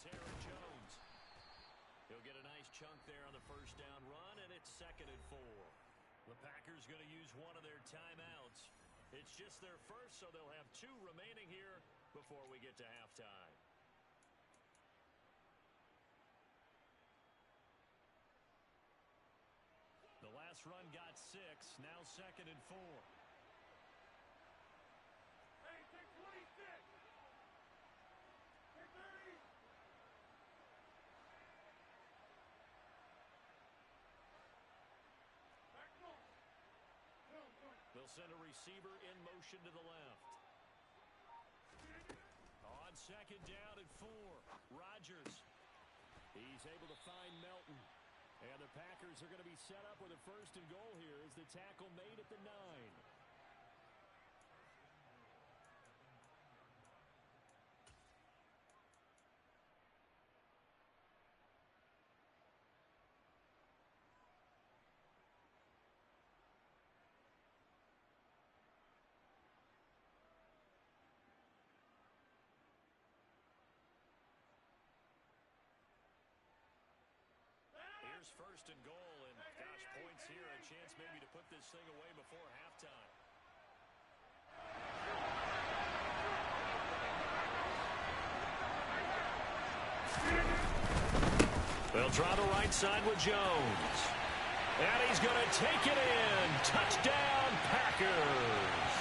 He'll get a nice chunk there on the first down run, and it's 2nd and 4. The Packers going to use one of their timeouts. It's just their first, so they'll have 2 remaining here before we get to halftime. The last run got 6, now 2nd and 4. Hey, take 26. Take 30. They'll send a receiver in motion to the left. On 2nd down and 4, Rodgers. He's able to find Melton. And the Packers are going to be set up with a 1st and goal here as the tackle made at the 9. Here's 1st and goal, and gosh, points here, a chance maybe to put this thing away before halftime. They'll try the right side with Jones. And he's going to take it in. Touchdown, Packers.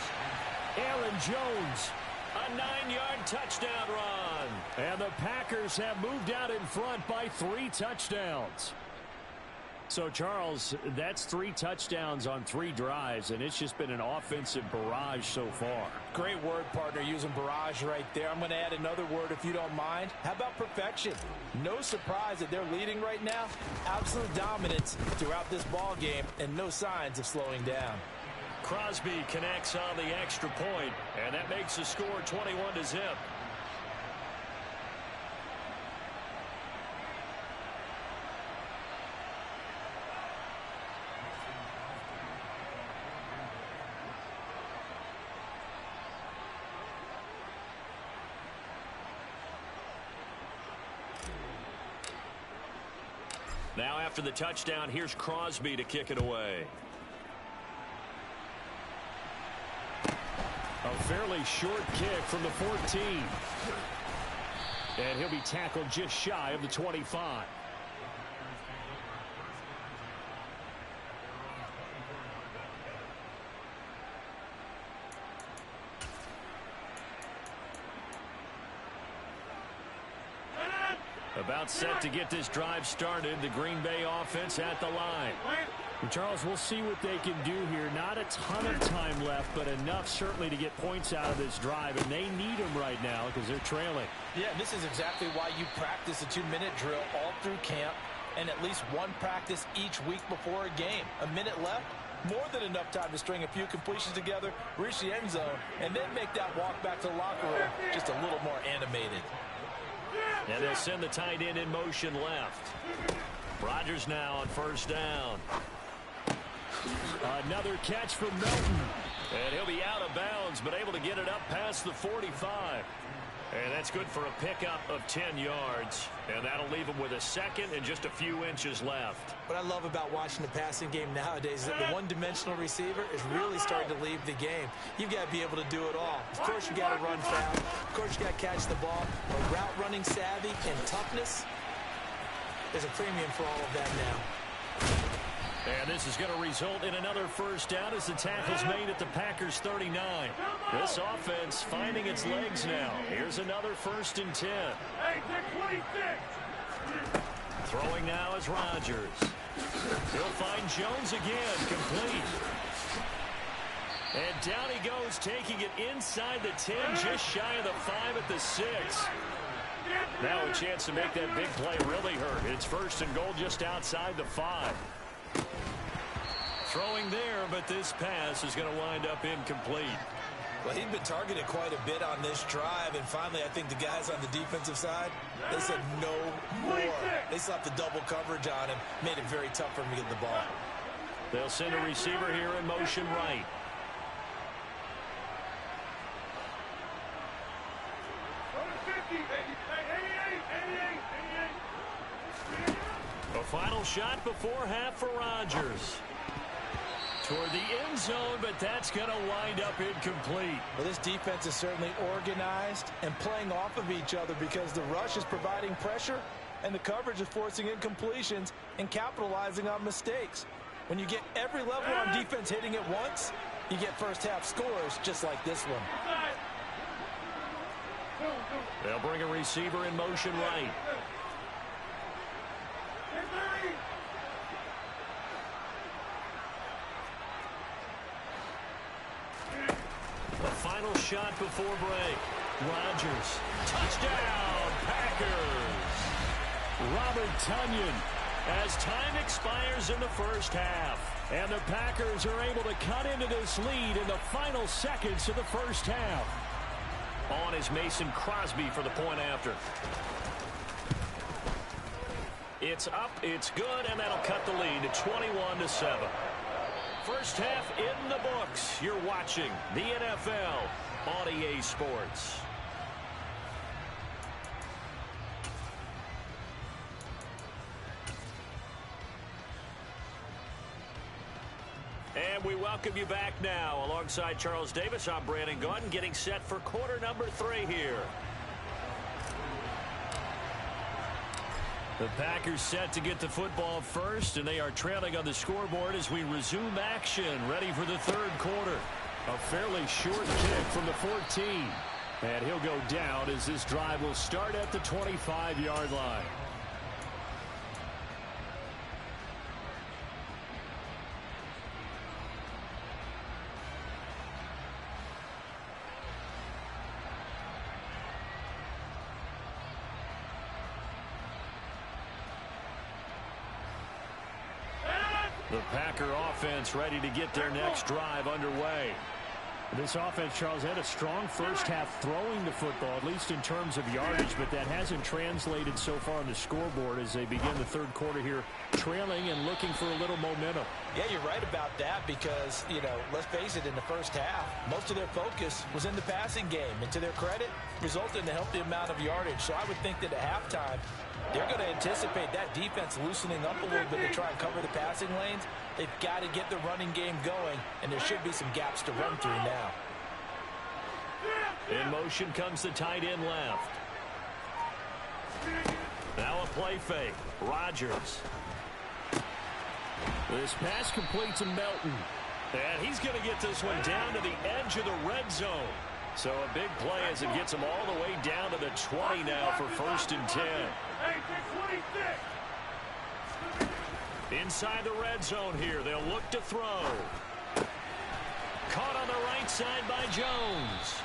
Aaron Jones, a 9-yard touchdown run. And the Packers have moved out in front by 3 touchdowns. So, Charles, that's 3 touchdowns on 3 drives, and it's just been an offensive barrage so far. Great word, partner, using barrage right there. I'm going to add another word if you don't mind. How about perfection? No surprise that they're leading right now. Absolute dominance throughout this ball game, and no signs of slowing down. Crosby connects on the extra point, and that makes the score 21-0. Now after the touchdown, here's Crosby to kick it away. A fairly short kick from the 14. And he'll be tackled just shy of the 25. About set to get this drive started. The Green Bay offense at the line. And Charles, we'll see what they can do here. Not a ton of time left, but enough certainly to get points out of this drive. And they need them right now because they're trailing. Yeah, this is exactly why you practice a 2-minute drill all through camp and at least one practice each week before a game. A minute left, more than enough time to string a few completions together, reach the end zone, and then make that walk back to the locker room just a little more animated. And they'll send the tight end in motion left. Rodgers now on 1st down. Another catch from Melton. And he'll be out of bounds, but able to get it up past the 45. And that's good for a pickup of 10 yards. And that'll leave him with a 2nd and just a few inches left. What I love about watching the passing game nowadays is that the one-dimensional receiver is really starting to leave the game. You've got to be able to do it all. Of course, you got to run fast. Of course, you got to catch the ball. But route running savvy and toughness, there's a premium for all of that now. And this is going to result in another 1st down as the tackle's made at the Packers 39. This offense finding its legs now. Here's another 1st and 10. Hey, take 26. Throwing now is Rodgers. He'll find Jones again, complete. And down he goes, taking it inside the 10, just shy of the 5 at the 6. Now a chance to make that big play really hurt. It's 1st and goal just outside the 5. Throwing there, but this pass is going to wind up incomplete. Well, he'd been targeted quite a bit on this drive, and finally I think the guys on the defensive side, they said no more. They slapped the double coverage on him, made it very tough for him to get the ball. They'll send a receiver here in motion right. A final shot before half for Rodgers. Toward the end zone, but that's going to wind up incomplete. Well, this defense is certainly organized and playing off of each other because the rush is providing pressure and the coverage is forcing incompletions and capitalizing on mistakes. When you get every level on defense hitting it once, you get first half scores just like this one. They'll bring a receiver in motion right. The final shot before break. Rodgers. Touchdown, Packers. Robert Tonyan as time expires in the first half. And the Packers are able to cut into this lead in the final seconds of the first half. On is Mason Crosby for the point after. It's up, it's good, and that'll cut the lead to 21-7. First half in the books. You're watching the NFL on EA Sports. And we welcome you back now. Alongside Charles Davis, I'm Brandon Gaudin, getting set for quarter number 3 here. The Packers set to get the football first, and they are trailing on the scoreboard as we resume action, ready for the third quarter. A fairly short kick from the 14. And he'll go down as this drive will start at the 25-yard line. The Packer offense ready to get their next drive underway. This offense, Charles, had a strong first half throwing the football, at least in terms of yardage, but that hasn't translated so far on the scoreboard as they begin the third quarter here, trailing and looking for a little momentum. Yeah, you're right about that because, let's face it, in the first half, most of their focus was in the passing game. And to their credit, resulted in a healthy amount of yardage. So I would think that at halftime, they're going to anticipate that defense loosening up a little bit to try and cover the passing lanes. They've got to get the running game going, and there should be some gaps to run through now. In motion comes the tight end left. Now a play fake. Rodgers. This pass complete to Melton. And he's going to get this one down to the edge of the red zone. So a big play as it gets him all the way down to the 20 now for 1st and 10. Inside the red zone here. They'll look to throw. Caught on the right side by Jones.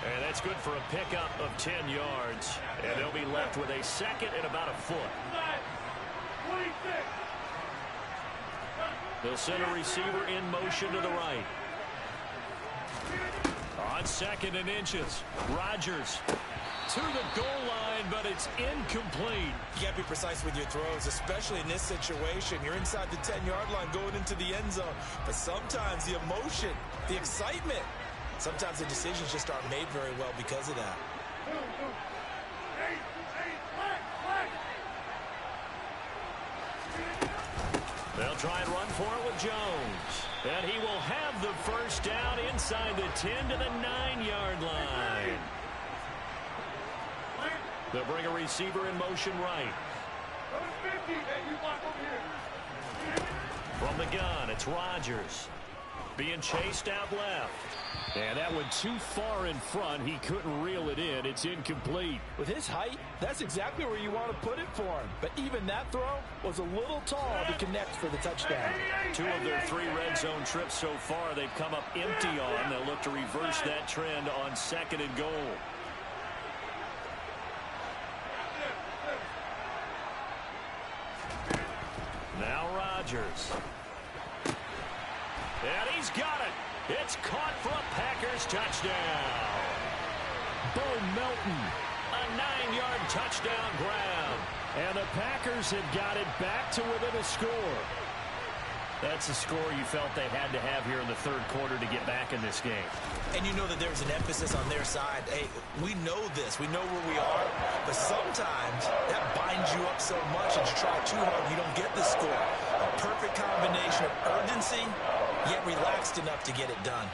And that's good for a pickup of 10 yards. And they'll be left with a second and about a foot. They'll send a receiver in motion to the right. On 2nd and inches. Rodgers to the goal line, but it's incomplete. You got to be precise with your throws, especially in this situation. You're inside the 10-yard line going into the end zone. But sometimes the emotion, the excitement, sometimes the decisions just aren't made very well because of that. They'll try and run for it with Jones. And he will have the first down inside the 10 to the 9-yard line. They'll bring a receiver in motion right. From the gun, it's Rodgers. Being chased out left. And that one too far in front. He couldn't reel it in. It's incomplete. With his height, that's exactly where you want to put it for him. But even that throw was a little tall to connect for the touchdown. 2 of their 3 red zone trips so far they've come up empty on. They'll look to reverse that trend on 2nd and goal. Now Rodgers. And he's got it. It's caught for a Packers touchdown. Bo Melton. A 9-yard touchdown grab. And the Packers have got it back to within a score. That's a score you felt they had to have here in the third quarter to get back in this game. And you know that there's an emphasis on their side. Hey, we know this. We know where we are. But sometimes that binds you up so much that you try too hard, you don't get the score. A perfect combination of urgency, yet relaxed enough to get it done.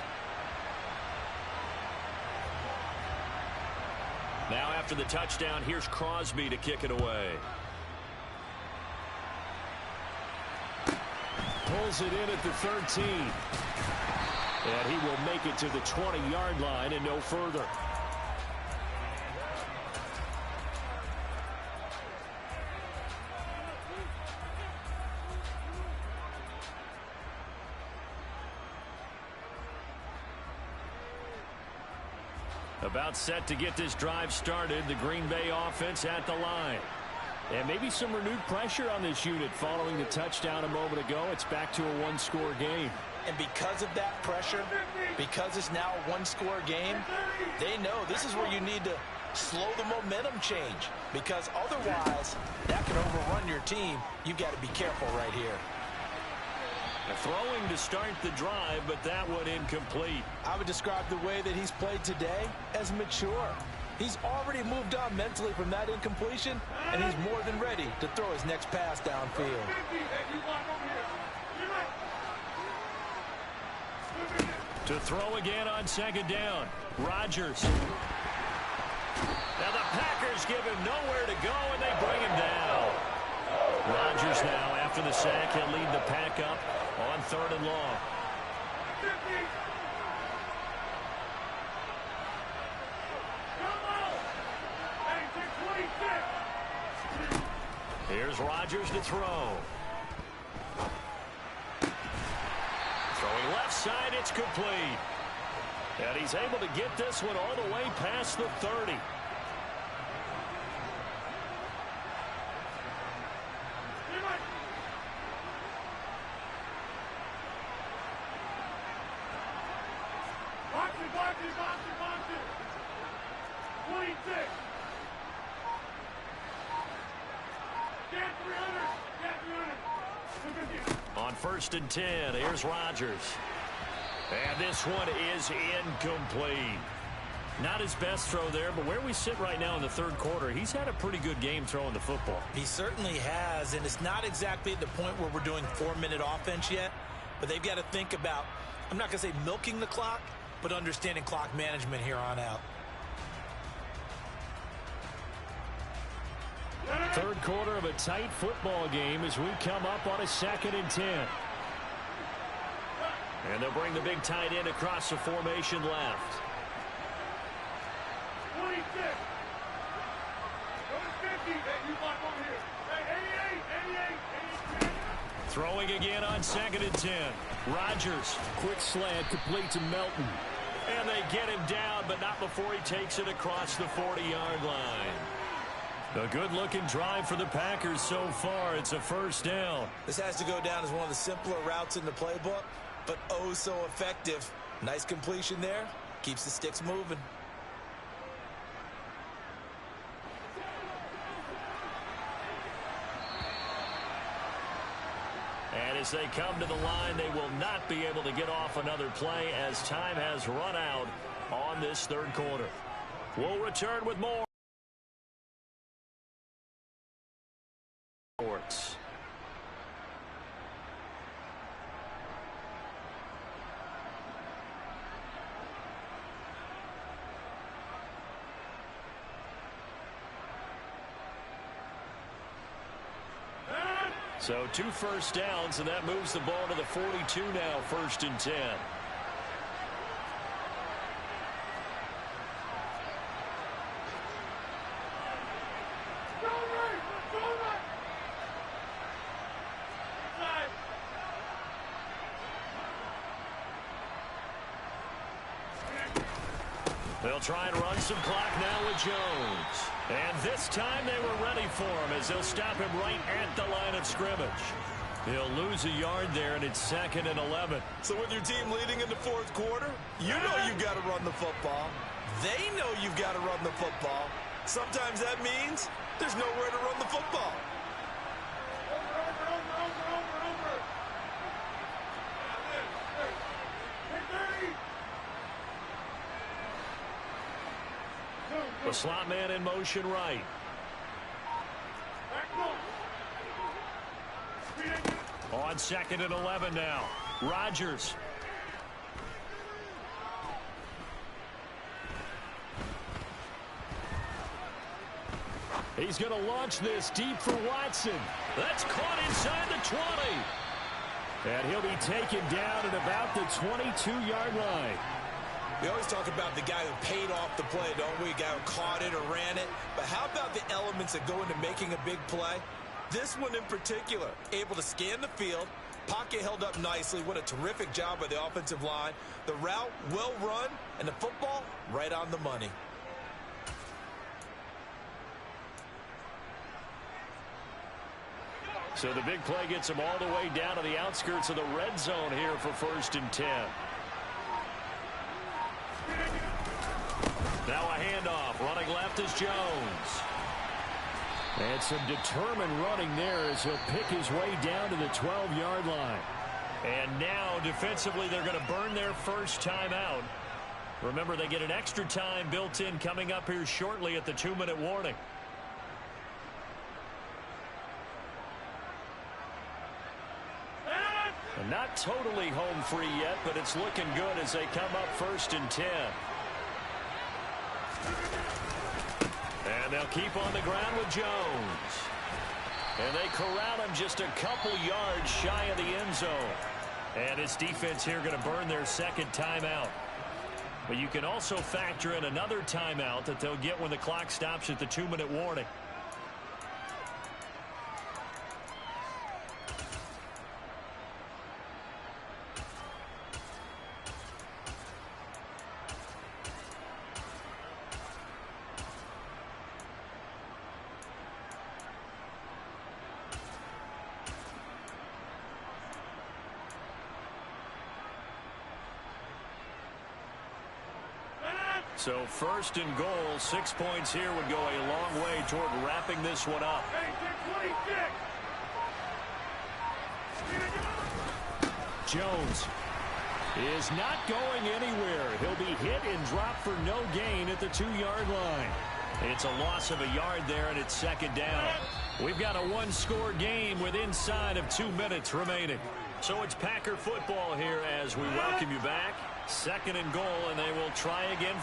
Now after the touchdown, here's Crosby to kick it away. Pulls it in at the 13. And he will make it to the 20-yard line and no further. About set to get this drive started. The Green Bay offense at the line. And maybe some renewed pressure on this unit following the touchdown a moment ago. It's back to a one-score game. And because of that pressure, because it's now a one-score game, they know this is where you need to slow the momentum change. Because otherwise, that can overrun your team. You've got to be careful right here. Throwing to start the drive, but that one incomplete. I would describe the way that he's played today as mature. He's already moved on mentally from that incompletion, and he's more than ready to throw his next pass downfield. To throw again on second down. Rodgers. Now the Packers give him nowhere to go, and they bring him down. Rodgers now, after the sack, he'll lead the pack up on 3rd and long. Here's Rodgers to throw. Throwing left side, it's complete. And he's able to get this one all the way past the 30. On 1st and 10, here's Rodgers. And this one is incomplete. Not his best throw there, but where we sit right now in the third quarter, he's had a pretty good game throwing the football. He certainly has, and it's not exactly at the point where we're doing 4-minute offense yet, but they've got to think about, I'm not going to say milking the clock, but understanding clock management here on out. Third quarter of a tight football game as we come up on a 2nd and 10. And they'll bring the big tight end across the formation left. 26. Throwing again on 2nd and 10. Rodgers. Quick slant complete to Melton. And they get him down, but not before he takes it across the 40-yard line. A good-looking drive for the Packers so far. It's a 1st down. This has to go down as one of the simpler routes in the playbook, but oh so effective. Nice completion there. Keeps the sticks moving. And as they come to the line, they will not be able to get off another play as time has run out on this third quarter. We'll return with more. Sports. So 2 first downs, and that moves the ball to the 42 now, 1st and 10. They'll try and run some clock now with Jones. And this time they were ready for him as they'll stop him right at the line of scrimmage. He'll lose a yard there, and it's 2nd and 11. So with your team leading in the 4th quarter, you know you've got to run the football. They know you've got to run the football. Sometimes that means there's nowhere to run the football. The slot man in motion right. On 2nd and 11 now. Rodgers. He's going to launch this deep for Watson. That's caught inside the 20. And he'll be taken down at about the 22-yard line. We always talk about the guy who paid off the play, don't we? A guy who caught it or ran it. But how about the elements that go into making a big play? This one in particular, able to scan the field, pocket held up nicely. What a terrific job by the offensive line. The route well run, and the football right on the money. So the big play gets him all the way down to the outskirts of the red zone here for 1st and 10. Now a handoff. Running left is Jones. And some determined running there as he'll pick his way down to the 12-yard line. And now defensively they're going to burn their first timeout. Remember, they get an extra time built in coming up here shortly at the 2-minute warning. And not totally home free yet, but it's looking good as they come up 1st and 10. And they'll keep on the ground with Jones. And they corral him just a couple yards shy of the end zone. And his defense here going to burn their 2nd timeout. But you can also factor in another timeout that they'll get when the clock stops at the 2-minute warning. So 1st and goal, 6 points here would go a long way toward wrapping this one up. Jones is not going anywhere. He'll be hit and dropped for no gain at the 2-yard line. It's a loss of a yard there, and it's 2nd down. We've got a one-score game with inside of 2 minutes remaining. So it's Packer football here as we welcome you back. 2nd and goal, and they will try again.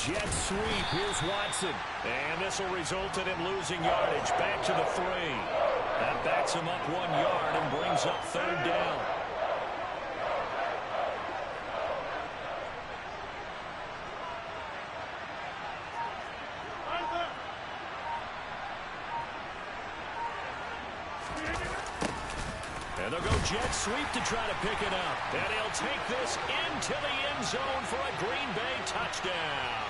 Jet sweep. Here's Watson. And this will result in him losing yardage. Back to the 3. That backs him up 1 yard and brings up 3rd down. And they'll go jet sweep to try to pick it up. And he'll take this into the end zone for a Green Bay touchdown.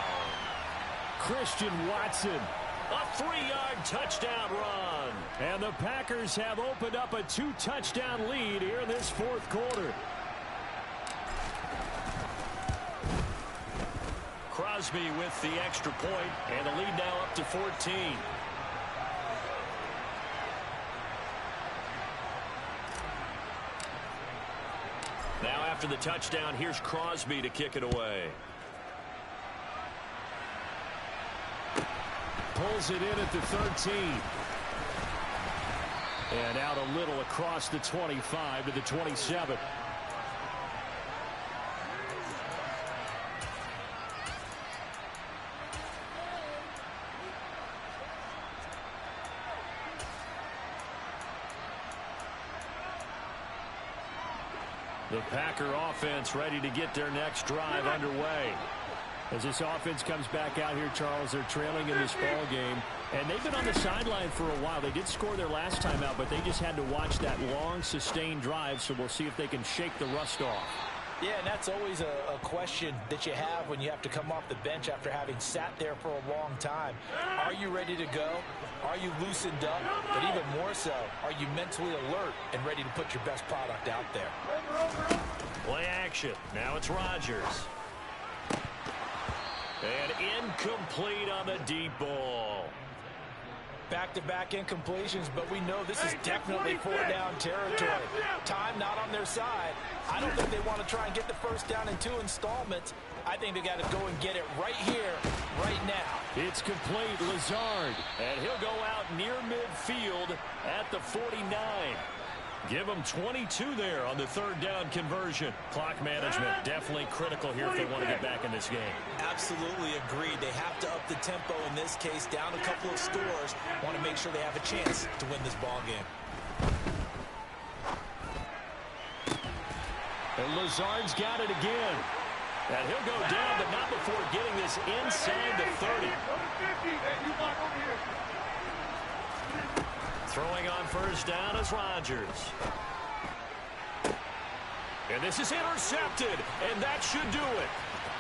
Christian Watson, a 3-yard touchdown run. And the Packers have opened up a 2-touchdown lead here in this 4th quarter. Crosby with the extra point, and the lead now up to 14. Now after the touchdown, here's Crosby to kick it away. Pulls it in at the 13. And out a little across the 25 to the 27. The Packer offense ready to get their next drive underway. As this offense comes back out here, Charles, they're trailing in this ball game. And they've been on the sideline for a while. They did score their last time out, but they just had to watch that long, sustained drive. So we'll see if they can shake the rust off. Yeah, and that's always a question that you have when you have to come off the bench after having sat there for a long time. Are you ready to go? Are you loosened up? But even more so, are you mentally alert and ready to put your best product out there? Play action. Now it's Rodgers. And incomplete on the deep ball. Back-to-back incompletions, but we know this is definitely fourth-down territory. Time not on their side. I don't think they want to try and get the first down in 2 installments. I think they got to go and get it right here, right now. It's complete. Lazard. And he'll go out near midfield at the 49. Give them 22 there on the third down conversion. Clock management definitely critical here if they want to get back in this game. Absolutely agreed. They have to up the tempo in this case, down a couple of scores. Want to make sure they have a chance to win this ball game. And Lazard's got it again. And he'll go down, but not before getting this inside the 30. Throwing on first down is Rodgers. And this is intercepted, and that should do it.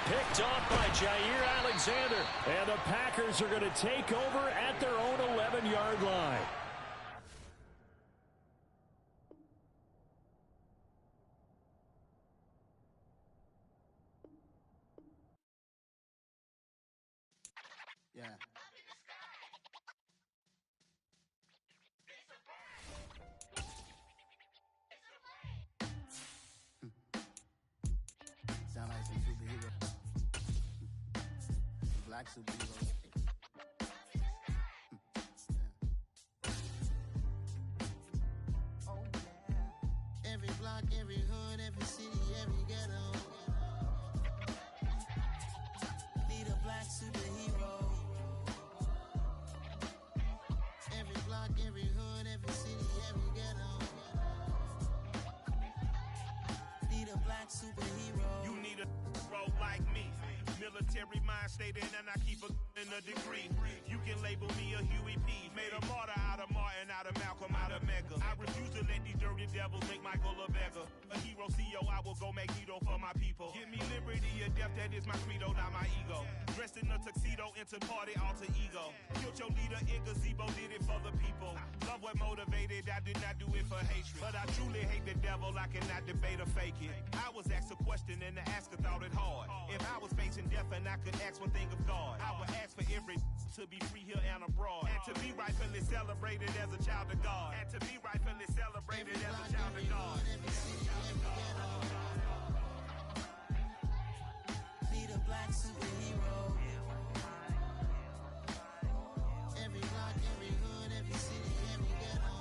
Picked off by Jair Alexander. And the Packers are going to take over at their own 11-yard line. Yeah. Sound like some superhero. Black superheroes. Oh yeah. Every block, every hood, every city, every ghetto. Need a black superhero. Every block, every hood, every city, every ghetto. Need a black superhero. You need a role like me. Military mind stated, and I keep in a degree. You can label me a Huey P. Made a martyr out of Martin, out of Malcolm, out of Mega. I refuse to let these dirty devils make Michael a beggar. A hero CEO, I will go Magneto for my people. Give me liberty or death, that is my credo, not my ego. Dressed in a tuxedo, into party, alter ego. Killed your leader in gazebo, did it for the people. Love what motivated, I did not do it for hatred. But I truly hate the devil, I cannot debate or fake it. I was asked a question and the asker thought it hard. If I was facing death and I could ask one thing of God, I would ask for every to be free here and abroad. And to be rightfully celebrated as a child of God. And to be rightfully celebrated as a child of God. Need a black superhero. Every block, every hood, every city, every ghetto.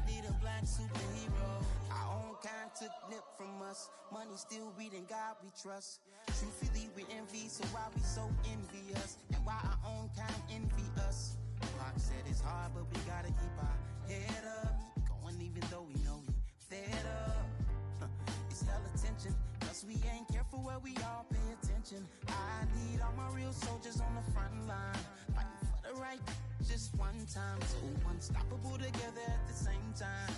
Need a black superhero. Our own kind took nip from us. Money still reading God we trust. Truthfully we envy, so why we so envious? And why our own kind envy us? Pac said it's hard, but we gotta keep our head up. Going even though we know we fed up. It's hell attention, plus we ain't careful where we all pay attention. I need all my real soldiers on the front line, fighting for the right just one time. So unstoppable together at the same time,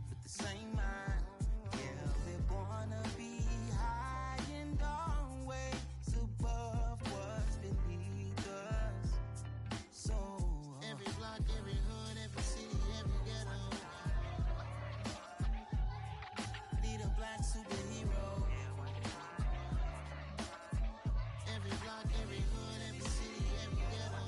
with the same mind. Yeah, we're gonna be high and always above what's beneath us. So every block, every hood, every city, every ghetto. Need a black superhero. Every block, every hood, every city, every ghetto.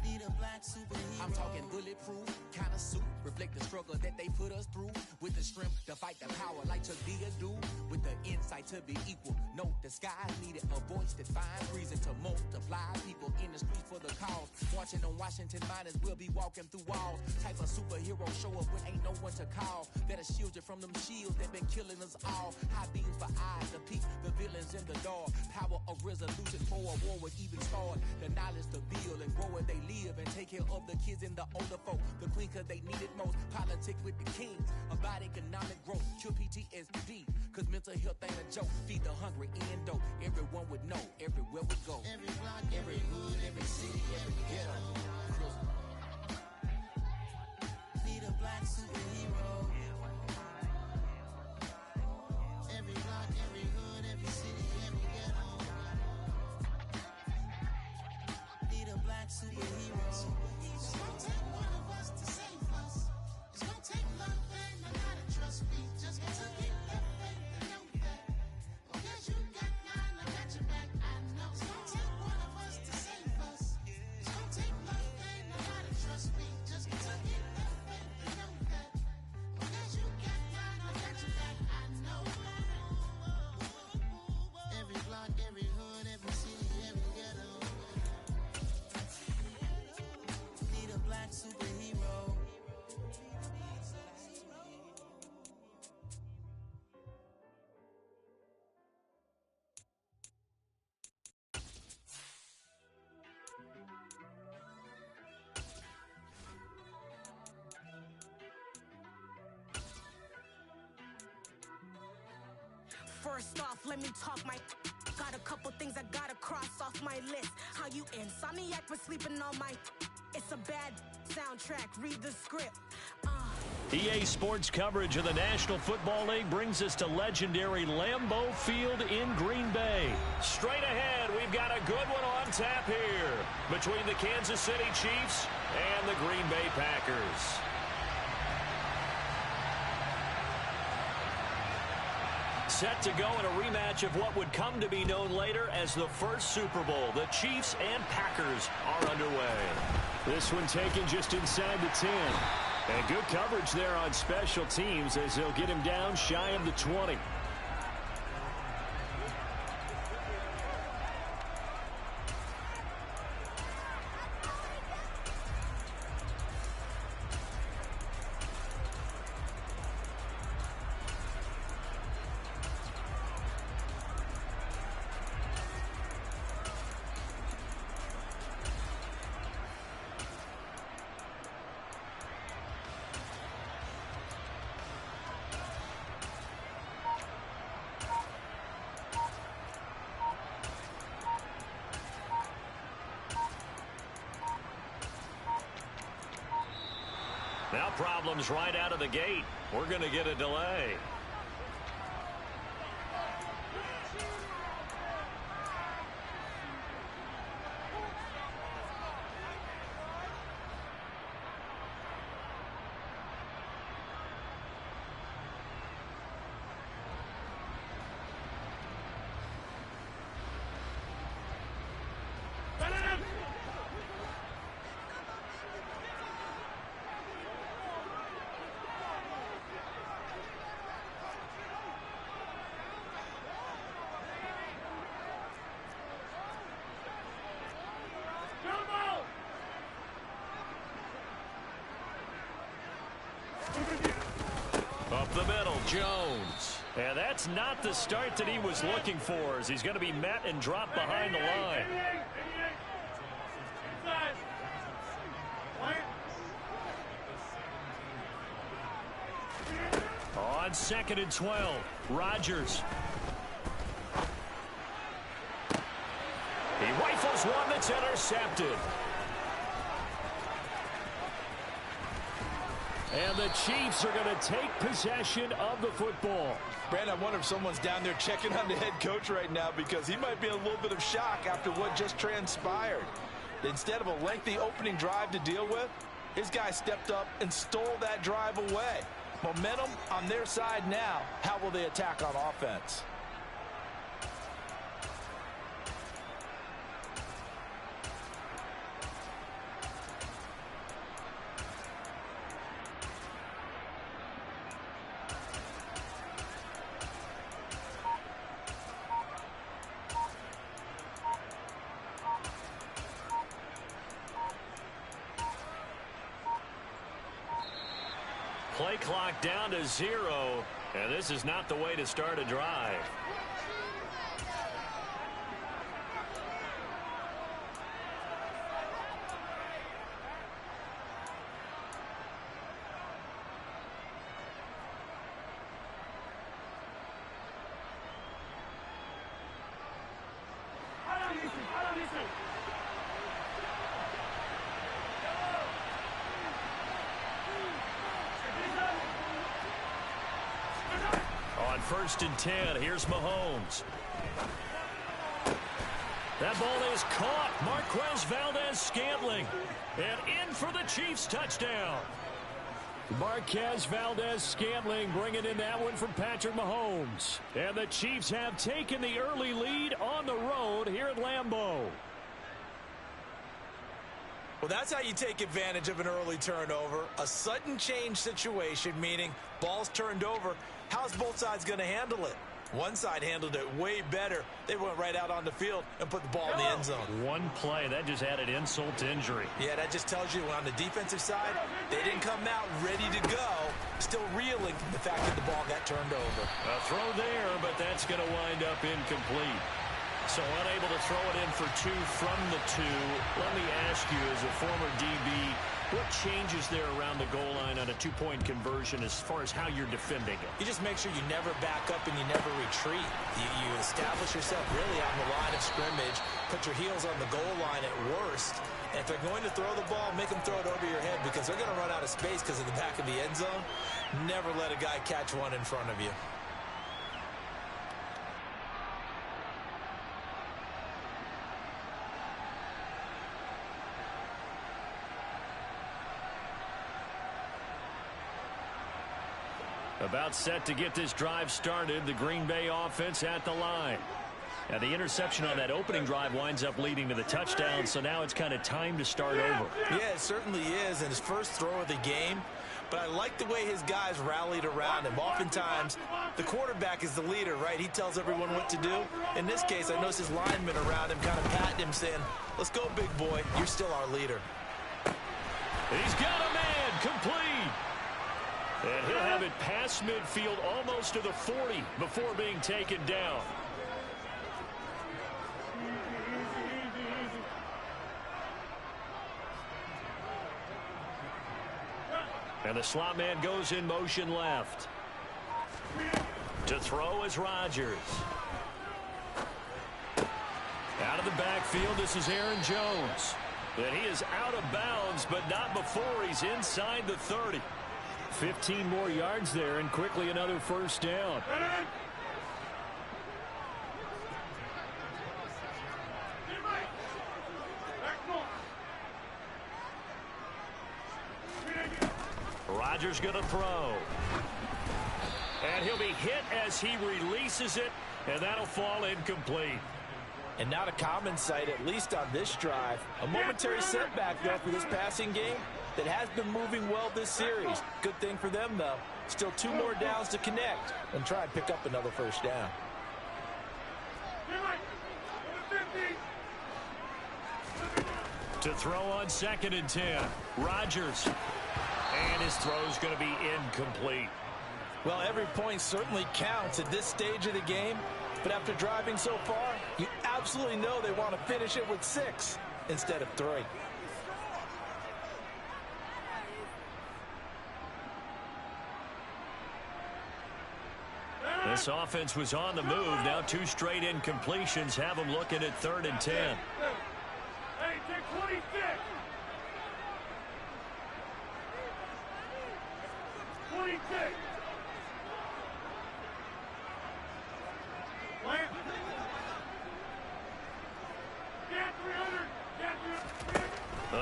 Need a black superhero. I'm talking bulletproof kind of suit, reflect the struggle that they put us through, with the strength to fight the power like Chuck D do, with the insight to be equal. No disguise needed, a voice that finds reason to multiply people in the streets for the cause. Marching on Washington miners, we'll be walking through walls. Type of superhero show up when ain't no one to call. That'll shield you from them shields that been killing us all. High beams for eyes to peek the villains in the dark. Power of resolution for a war would even start. The knowledge to build and grow where they live and take care of the kids and the older folk. The queen cause they need it most. Politics with the kings about economic growth. Cure PTSD cause mental health ain't a joke. Feed the hungry and dope. Everyone would know everywhere we go. Every block, every hood, every city, every ghetto. Need a black superhero. Every block, every hood, every city, every ghetto. Need a black superhero. It's gonna take one of us to save us. It's gonna take love and a lot of trust. We just got to get that faith and know that. Because you got mine, I got your back, I know. First off, let me talk my... Got a couple things I gotta cross off my list. How you insomniac for sleeping on my... It's a bad soundtrack, read the script. EA Sports coverage of the National Football League brings us to legendary Lambeau Field in Green Bay. Straight ahead, we've got a good one on tap here between the Kansas City Chiefs and the Green Bay Packers. Set to go in a rematch of what would come to be known later as the first Super Bowl. The Chiefs and Packers are underway. This one taken just inside the 10. And good coverage there on special teams as they'll get him down shy of the 20. Now problems right out of the gate. We're going to get a delay. Up the middle, Jones. And that's not the start that he was looking for, as he's going to be met and dropped behind the line. On 2nd and 12, Rodgers. He rifles one that's intercepted. And the Chiefs are going to take possession of the football. Brandon, I wonder if someone's down there checking on the head coach right now, because he might be in a little bit of shock after what just transpired. Instead of a lengthy opening drive to deal with, his guy stepped up and stole that drive away. Momentum on their side now. How will they attack on offense? Play clock down to 0, and this is not the way to start a drive. On 1st and 10, here's Mahomes. That ball is caught. Marquez Valdez-Scantling. And in for the Chiefs touchdown. Marquez Valdez-Scantling bringing in that one from Patrick Mahomes. And the Chiefs have taken the early lead on the road here at Lambeau. Well, that's how you take advantage of an early turnover. A sudden change situation, meaning ball's turned over. How's both sides going to handle it? One side handled it way better. They went right out on the field and put the ball in the end zone. One play, that just added insult to injury. Yeah, that just tells you on the defensive side, they didn't come out ready to go, still reeling from the fact that the ball got turned over. A throw there, but that's going to wind up incomplete. So unable to throw it in for 2 from the 2. Let me ask you, as a former DB, What changes there around the goal line on a two-point conversion as far as how you're defending it? You just make sure you never back up and you never retreat. You establish yourself really on the line of scrimmage, put your heels on the goal line at worst, and if they're going to throw the ball, make them throw it over your head because they're going to run out of space because of the back of the end zone. Never let a guy catch one in front of you. About set to get this drive started, the Green Bay offense at the line. Now, the interception on that opening drive winds up leading to the touchdown, so now it's kind of time to start over. Yeah, it certainly is, and his first throw of the game. But I like the way his guys rallied around him. Oftentimes, the quarterback is the leader, right? He tells everyone what to do. In this case, I noticed his linemen around him kind of patting him, saying, let's go, big boy. You're still our leader. He's got a man complete. And he'll have it past midfield almost to the 40 before being taken down. And the slot man goes in motion left. To throw is Rodgers. Out of the backfield, this is Aaron Jones. And he is out of bounds, but not before he's inside the 30. 15 more yards there, and quickly another first down. Rodgers going to throw. And he'll be hit as he releases it, and that'll fall incomplete. And not a common sight, at least on this drive. A momentary setback, though, for this passing game that has been moving well this series. Good thing for them, though. Still 2 more downs to connect and try and pick up another first down. To throw on 2nd and 10. Rodgers. And his throw's going to be incomplete. Well, every point certainly counts at this stage of the game. But after driving so far, you absolutely know they want to finish it with 6 instead of 3. This offense was on the move. Now 2 straight incompletions have them looking at 3rd and 10. Hey, take 26.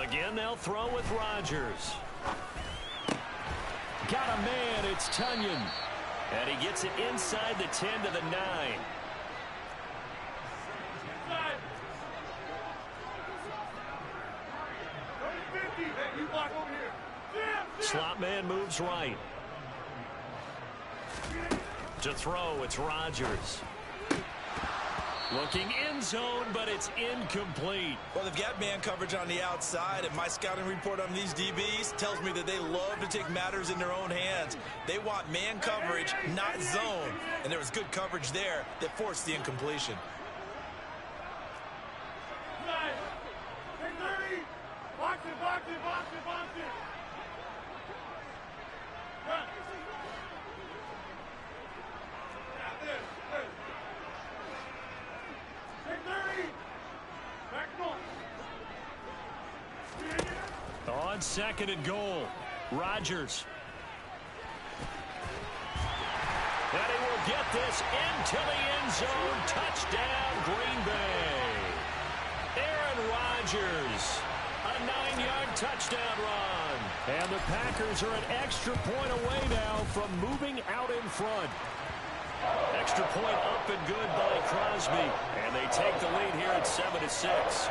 Again, they'll throw with Rodgers. Got a man, it's Tunyon. And he gets it inside the 10 to the 9. Slot man moves right. To throw, it's Rodgers. Looking in zone, but it's incomplete. Well, they've got man coverage on the outside, and my scouting report on these DBs tells me that they love to take matters in their own hands. They want man coverage, not zone. And there was good coverage there that forced the incompletion. On 2nd and goal, Rodgers. And he will get this into the end zone. Touchdown, Green Bay. Aaron Rodgers, a 9-yard touchdown run. And the Packers are an extra point away now from moving out in front. Extra point up and good by Crosby. And they take the lead here at 7-6.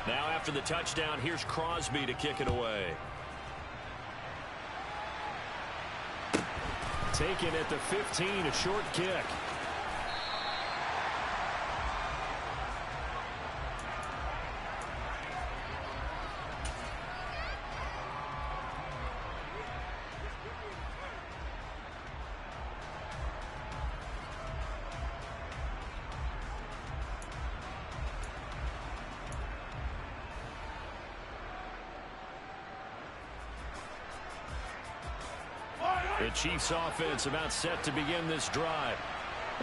Now after the touchdown, here's Crosby to kick it away. Taken at the 15, a short kick. The Chiefs offense about set to begin this drive.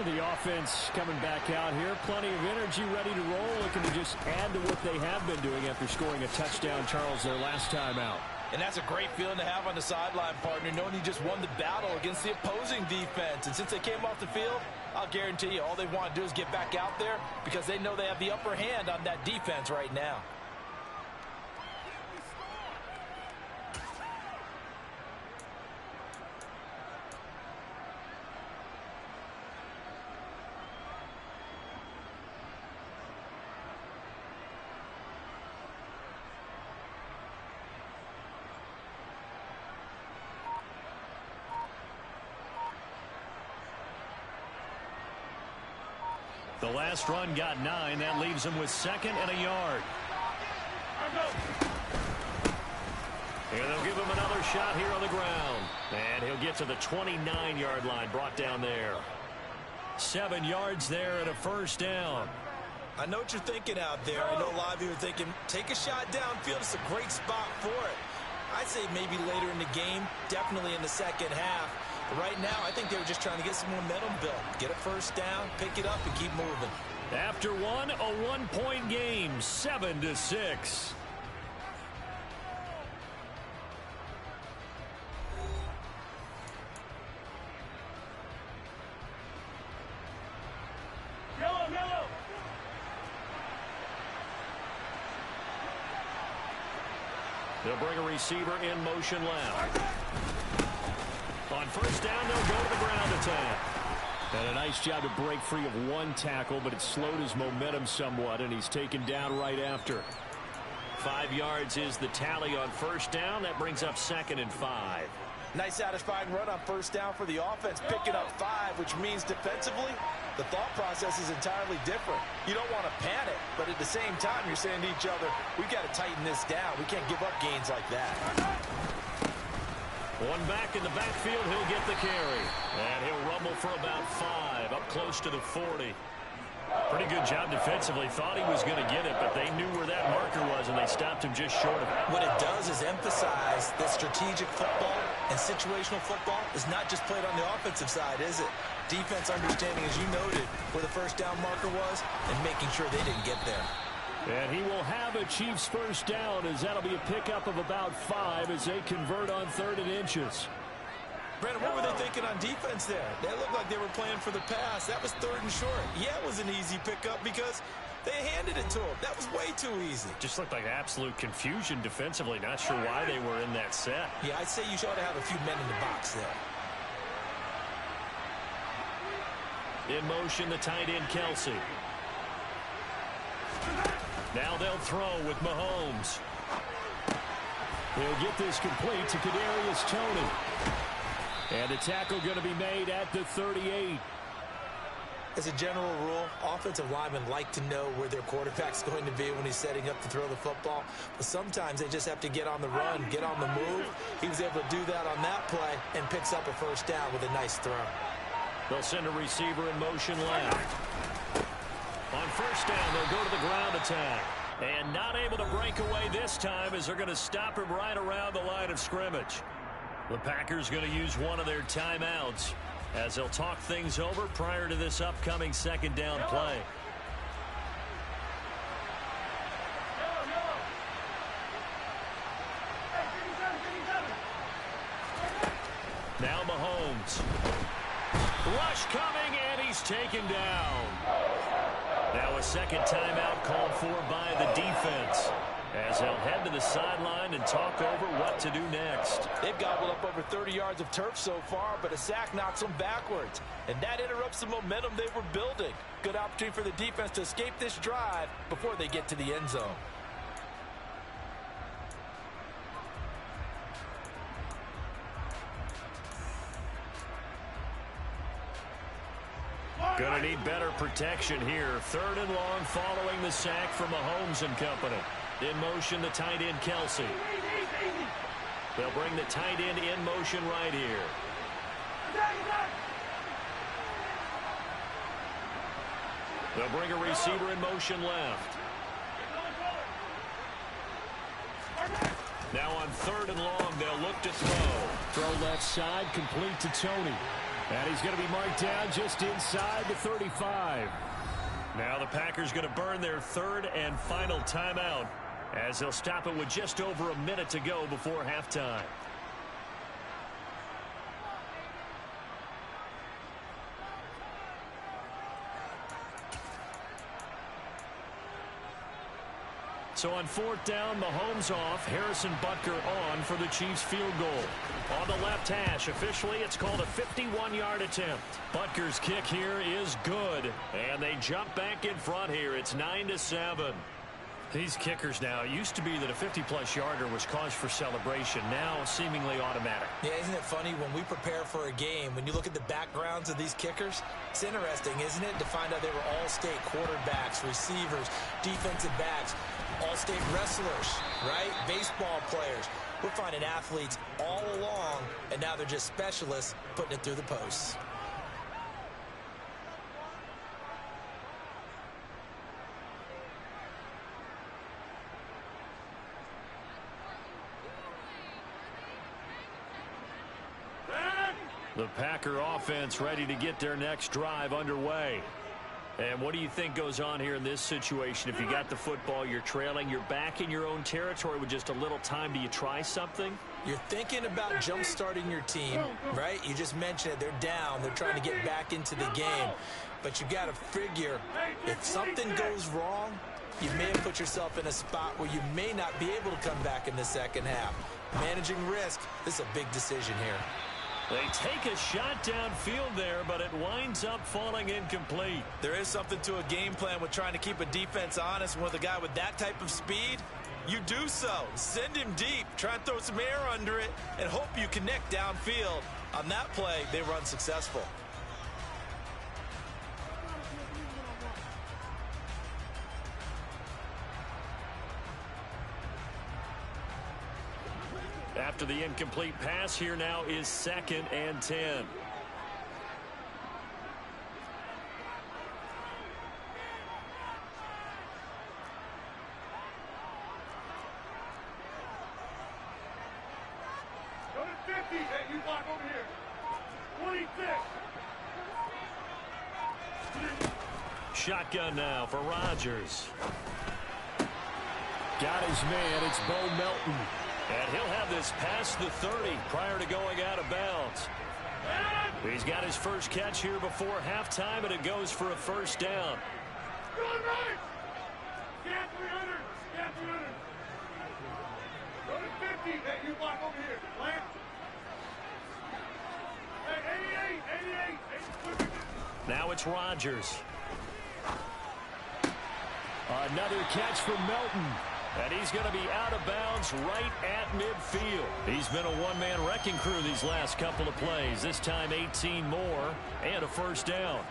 The offense coming back out here. Plenty of energy, ready to roll. Looking to just add to what they have been doing after scoring a touchdown, Charles, their last time out. And that's a great feeling to have on the sideline, partner, knowing you just won the battle against the opposing defense. And since they came off the field, I'll guarantee you all they want to do is get back out there because they know they have the upper hand on that defense right now. The last run got 9. That leaves him with 2nd and a yard. And they'll give him another shot here on the ground. And he'll get to the 29-yard line, brought down there. 7 yards there and a first down. I know what you're thinking out there. I know a lot of you are thinking, take a shot downfield. It's a great spot for it. I'd say maybe later in the game, definitely in the second half. Right now, I think they were just trying to get some momentum built. Get a first down, pick it up, and keep moving. After one, a 1-point game, 7-6. They'll bring a receiver in motion left. On first down, they'll go to the ground attack. And a nice job to break free of one tackle, but it slowed his momentum somewhat, and he's taken down right after. 5 yards is the tally on first down. That brings up 2nd and 5. Nice satisfying run on first down for the offense, picking up 5, which means defensively, the thought process is entirely different. You don't want to panic, but at the same time, you're saying to each other, we've got to tighten this down. We can't give up gains like that. One back in the backfield, he'll get the carry. And he'll rumble for about 5, up close to the 40. Pretty good job defensively. Thought he was going to get it, but they knew where that marker was, and they stopped him just short of it. What it does is emphasize that strategic football and situational football is not just played on the offensive side, is it? Defense understanding, as you noted, where the first down marker was and making sure they didn't get there. And he will have a Chiefs first down, as that'll be a pickup of about 5 as they convert on 3rd and inches. Brandon, what were they thinking on defense there? They looked like they were playing for the pass. That was 3rd and short. Yeah, it was an easy pickup because they handed it to him. That was way too easy. Just looked like absolute confusion defensively. Not sure why they were in that set. Yeah, I'd say you ought to have a few men in the box there. In motion, the tight end, Kelsey. Now they'll throw with Mahomes. He'll get this complete to Kadarius Toney. And a tackle going to be made at the 38. As a general rule, offensive linemen like to know where their quarterback's going to be when he's setting up to throw the football. But sometimes they just have to get on the run, get on the move. He was able to do that on that play and picks up a first down with a nice throw. They'll send a receiver in motion left. On first down, they'll go to the ground attack. And not able to break away this time as they're going to stop him right around the line of scrimmage. The Packers going to use one of their timeouts as they'll talk things over prior to this upcoming 2nd down play. Now Mahomes. Rush coming, and he's taken down. Now a 2nd timeout called for by the defense, as they'll head to the sideline and talk over what to do next. They've gobbled up over 30 yards of turf so far, but a sack knocks them backwards. And that interrupts the momentum they were building. Good opportunity for the defense to escape this drive before they get to the end zone. Going to need better protection here. 3rd and long following the sack from Mahomes and company. In motion, the tight end, Kelsey. They'll bring the tight end in motion right here. They'll bring a receiver in motion left. Now on 3rd and long, they'll look to throw. Throw left side, complete to Tony. And he's going to be marked down just inside the 35. Now the Packers going to burn their third and final timeout as they'll stop it with just over a minute to go before halftime. So on fourth down, Mahomes off. Harrison Butker on for the Chiefs field goal. On the left hash, officially it's called a 51-yard attempt. Butker's kick here is good. And they jump back in front here. It's 9-7. These kickers now, it used to be that a 50-plus yarder was cause for celebration. Now seemingly automatic. Yeah, isn't it funny when we prepare for a game, when you look at the backgrounds of these kickers, it's interesting, isn't it, to find out they were all-state quarterbacks, receivers, defensive backs, all-state wrestlers, right? Baseball players. We're finding athletes all along, and now they're just specialists putting it through the posts. The Packer offense ready to get their next drive underway. And what do you think goes on here in this situation? If you got the football, you're trailing, you're back in your own territory with just a little time. Do you try something? You're thinking about jump-starting your team, right? You just mentioned it. They're down. They're trying to get back into the game. But you got to figure, if something goes wrong, you may have put yourself in a spot where you may not be able to come back in the second half. Managing risk, this is a big decision here. They take a shot downfield there, but it winds up falling incomplete. There is something to a game plan with trying to keep a defense honest. With a guy with that type of speed, you do so. Send him deep, try and throw some air under it, and hope you connect downfield. On that play, they were unsuccessful. After the incomplete pass, here now is 2nd and 10. Go to 50, hey, you block over here. 26. Shotgun now for Rodgers. Got his man. It's Bo Melton. And he'll have this past the 30 prior to going out of bounds. He's got his first catch here before halftime, and it goes for a first down. Go right. Scan 300. Scan 300. Go to 50. Hey, you block over here. Plant. Hey, 88. 88. Now it's Rodgers. Another catch from Melton. And he's going to be out of bounds right at midfield. He's been a one-man wrecking crew these last couple of plays. This time 18 more and a first down.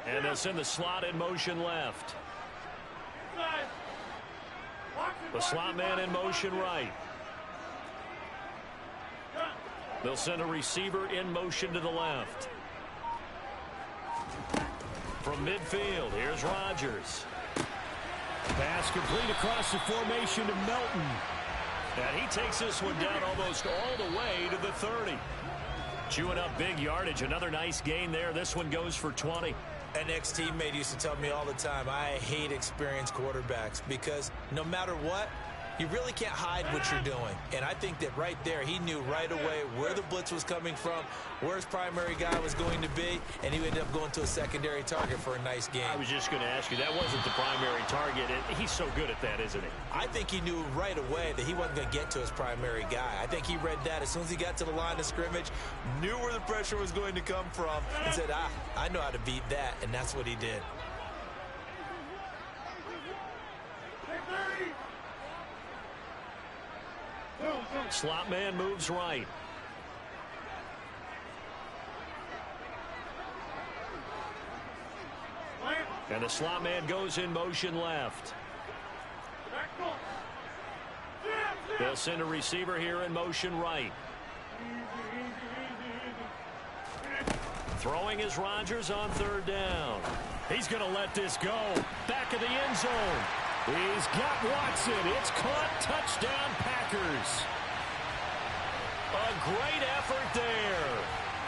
And they'll send the slot in motion left. The slot man in motion right. They'll send a receiver in motion to the left. From midfield, here's Rodgers. Pass complete across the formation to Melton. And he takes this one down almost all the way to the 30. Chewing up big yardage. Another nice gain there. This one goes for 20. An ex-teammate used to tell me all the time, I hate experienced quarterbacks because no matter what, you really can't hide what you're doing. And I think that right there, he knew right away where the blitz was coming from, where his primary guy was going to be, and he ended up going to a secondary target for a nice game. I was just going to ask you, that wasn't the primary target. He's so good at that, isn't he? I think he knew right away that he wasn't going to get to his primary guy. I think he read that as soon as he got to the line of scrimmage, knew where the pressure was going to come from, and said, I know how to beat that, and that's what he did. Slot man moves right. And the slot man goes in motion left. They'll send a receiver here in motion right. Throwing is Rodgers on third down. He's going to let this go. Back of the end zone. He's got Watson. It's caught. Touchdown, Packers. A great effort there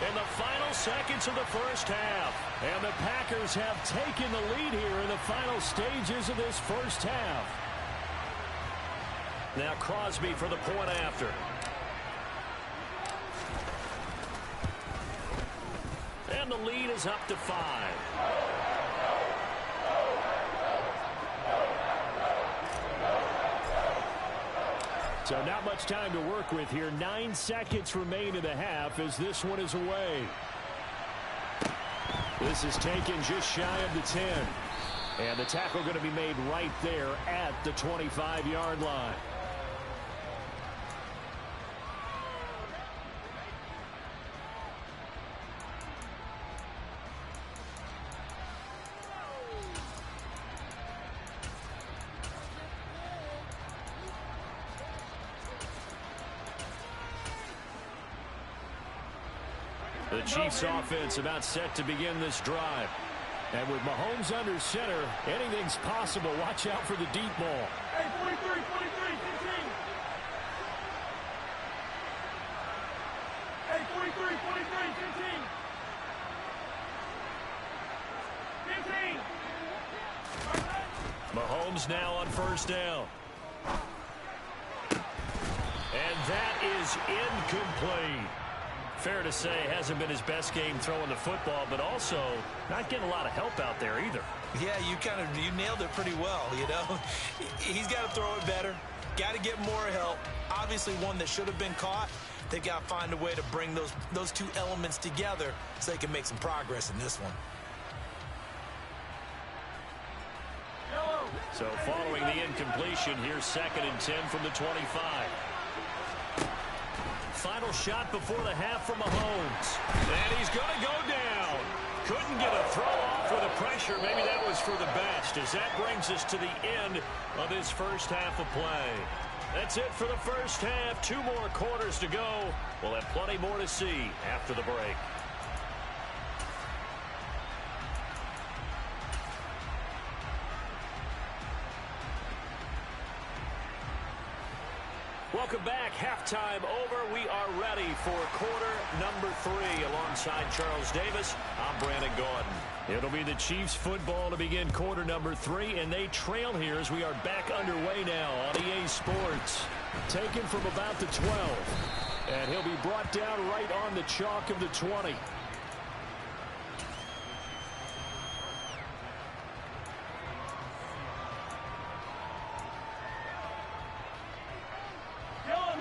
in the final seconds of the first half. And the Packers have taken the lead here in the final stages of this first half. Now Crosby for the point after. And the lead is up to 5. So not much time to work with here. 9 seconds remain in the half as this one is away. This is taken just shy of the 10. And the tackle going to be made right there at the 25-yard line. The Chiefs offense about set to begin this drive. And with Mahomes under center, anything's possible. Watch out for the deep ball. Hey, 43, 15. Hey, 43, 15. Mahomes now on first down. And that is incomplete. Fair to say, hasn't been his best game throwing the football, but also not getting a lot of help out there either. Yeah, you nailed it pretty well, you know. He's got to throw it better. Got to get more help. Obviously one that should have been caught. They've got to find a way to bring those two elements together so they can make some progress in this one. So following the incompletion, here's 2nd and 10 from the 25. Final shot before the half from Mahomes. And he's going to go down. Couldn't get a throw off with the pressure. Maybe that was for the best, as that brings us to the end of this first half of play. That's it for the first half. 2 more quarters to go. We'll have plenty more to see after the break. Welcome back. Halftime over. We are ready for quarter number 3. Alongside Charles Davis, I'm Brandon Gordon. It'll be the Chiefs football to begin quarter number 3, and they trail here as we are back underway now on EA Sports. Taken from about the 12, and he'll be brought down right on the chalk of the 20.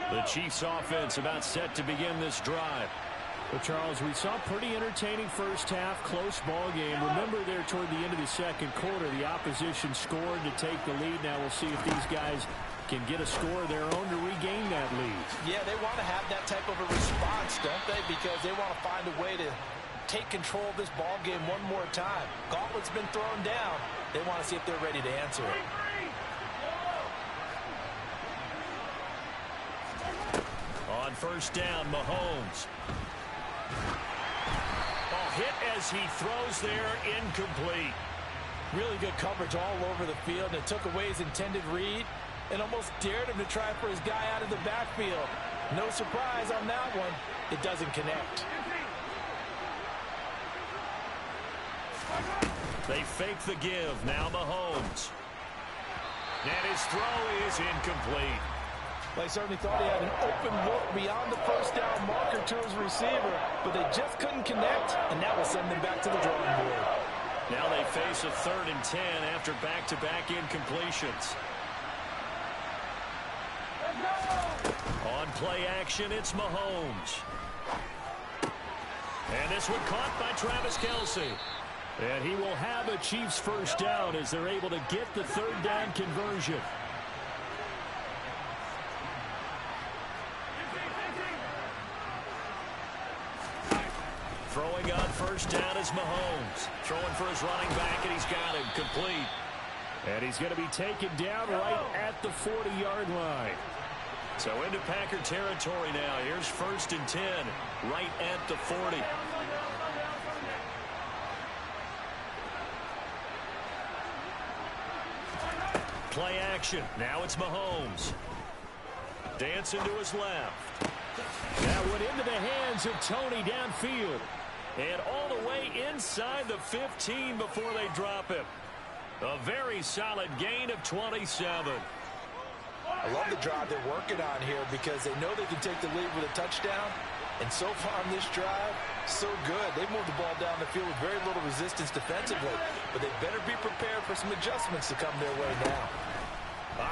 The Chiefs offense about set to begin this drive. Well, Charles, we saw a pretty entertaining first half, close ball game. Remember there toward the end of the second quarter, the opposition scored to take the lead. Now we'll see if these guys can get a score of their own to regain that lead. Yeah, they want to have that type of a response, don't they? Because they want to find a way to take control of this ball game one more time. Gauntlet's been thrown down. They want to see if they're ready to answer it. On first down, Mahomes. Ball hit as he throws there, incomplete. Really good coverage all over the field. It took away his intended read and almost dared him to try for his guy out of the backfield. No surprise on that one. It doesn't connect. They fake the give. Now Mahomes. And his throw is incomplete. They certainly thought he had an open look beyond the first down marker to his receiver, but they just couldn't connect, and that will send them back to the drawing board. Now they face a 3rd and 10 after back-to-back incompletions. On play action, it's Mahomes. And this one caught by Travis Kelce. And he will have a Chiefs first down as they're able to get the 3rd down conversion. Throwing on first down is Mahomes. Throwing for his running back, and he's got him complete. And he's going to be taken down right at the 40-yard line. So into Packer territory now. Here's 1st and 10, right at the 40. play action. Now it's Mahomes. Dancing to his left. That went into the hands of Tony downfield. And all the way inside the 15 before they drop him. A very solid gain of 27. I love the drive they're working on here because they know they can take the lead with a touchdown. And so far on this drive, so good. They moved the ball down the field with very little resistance defensively. But they better be prepared for some adjustments to come their way now.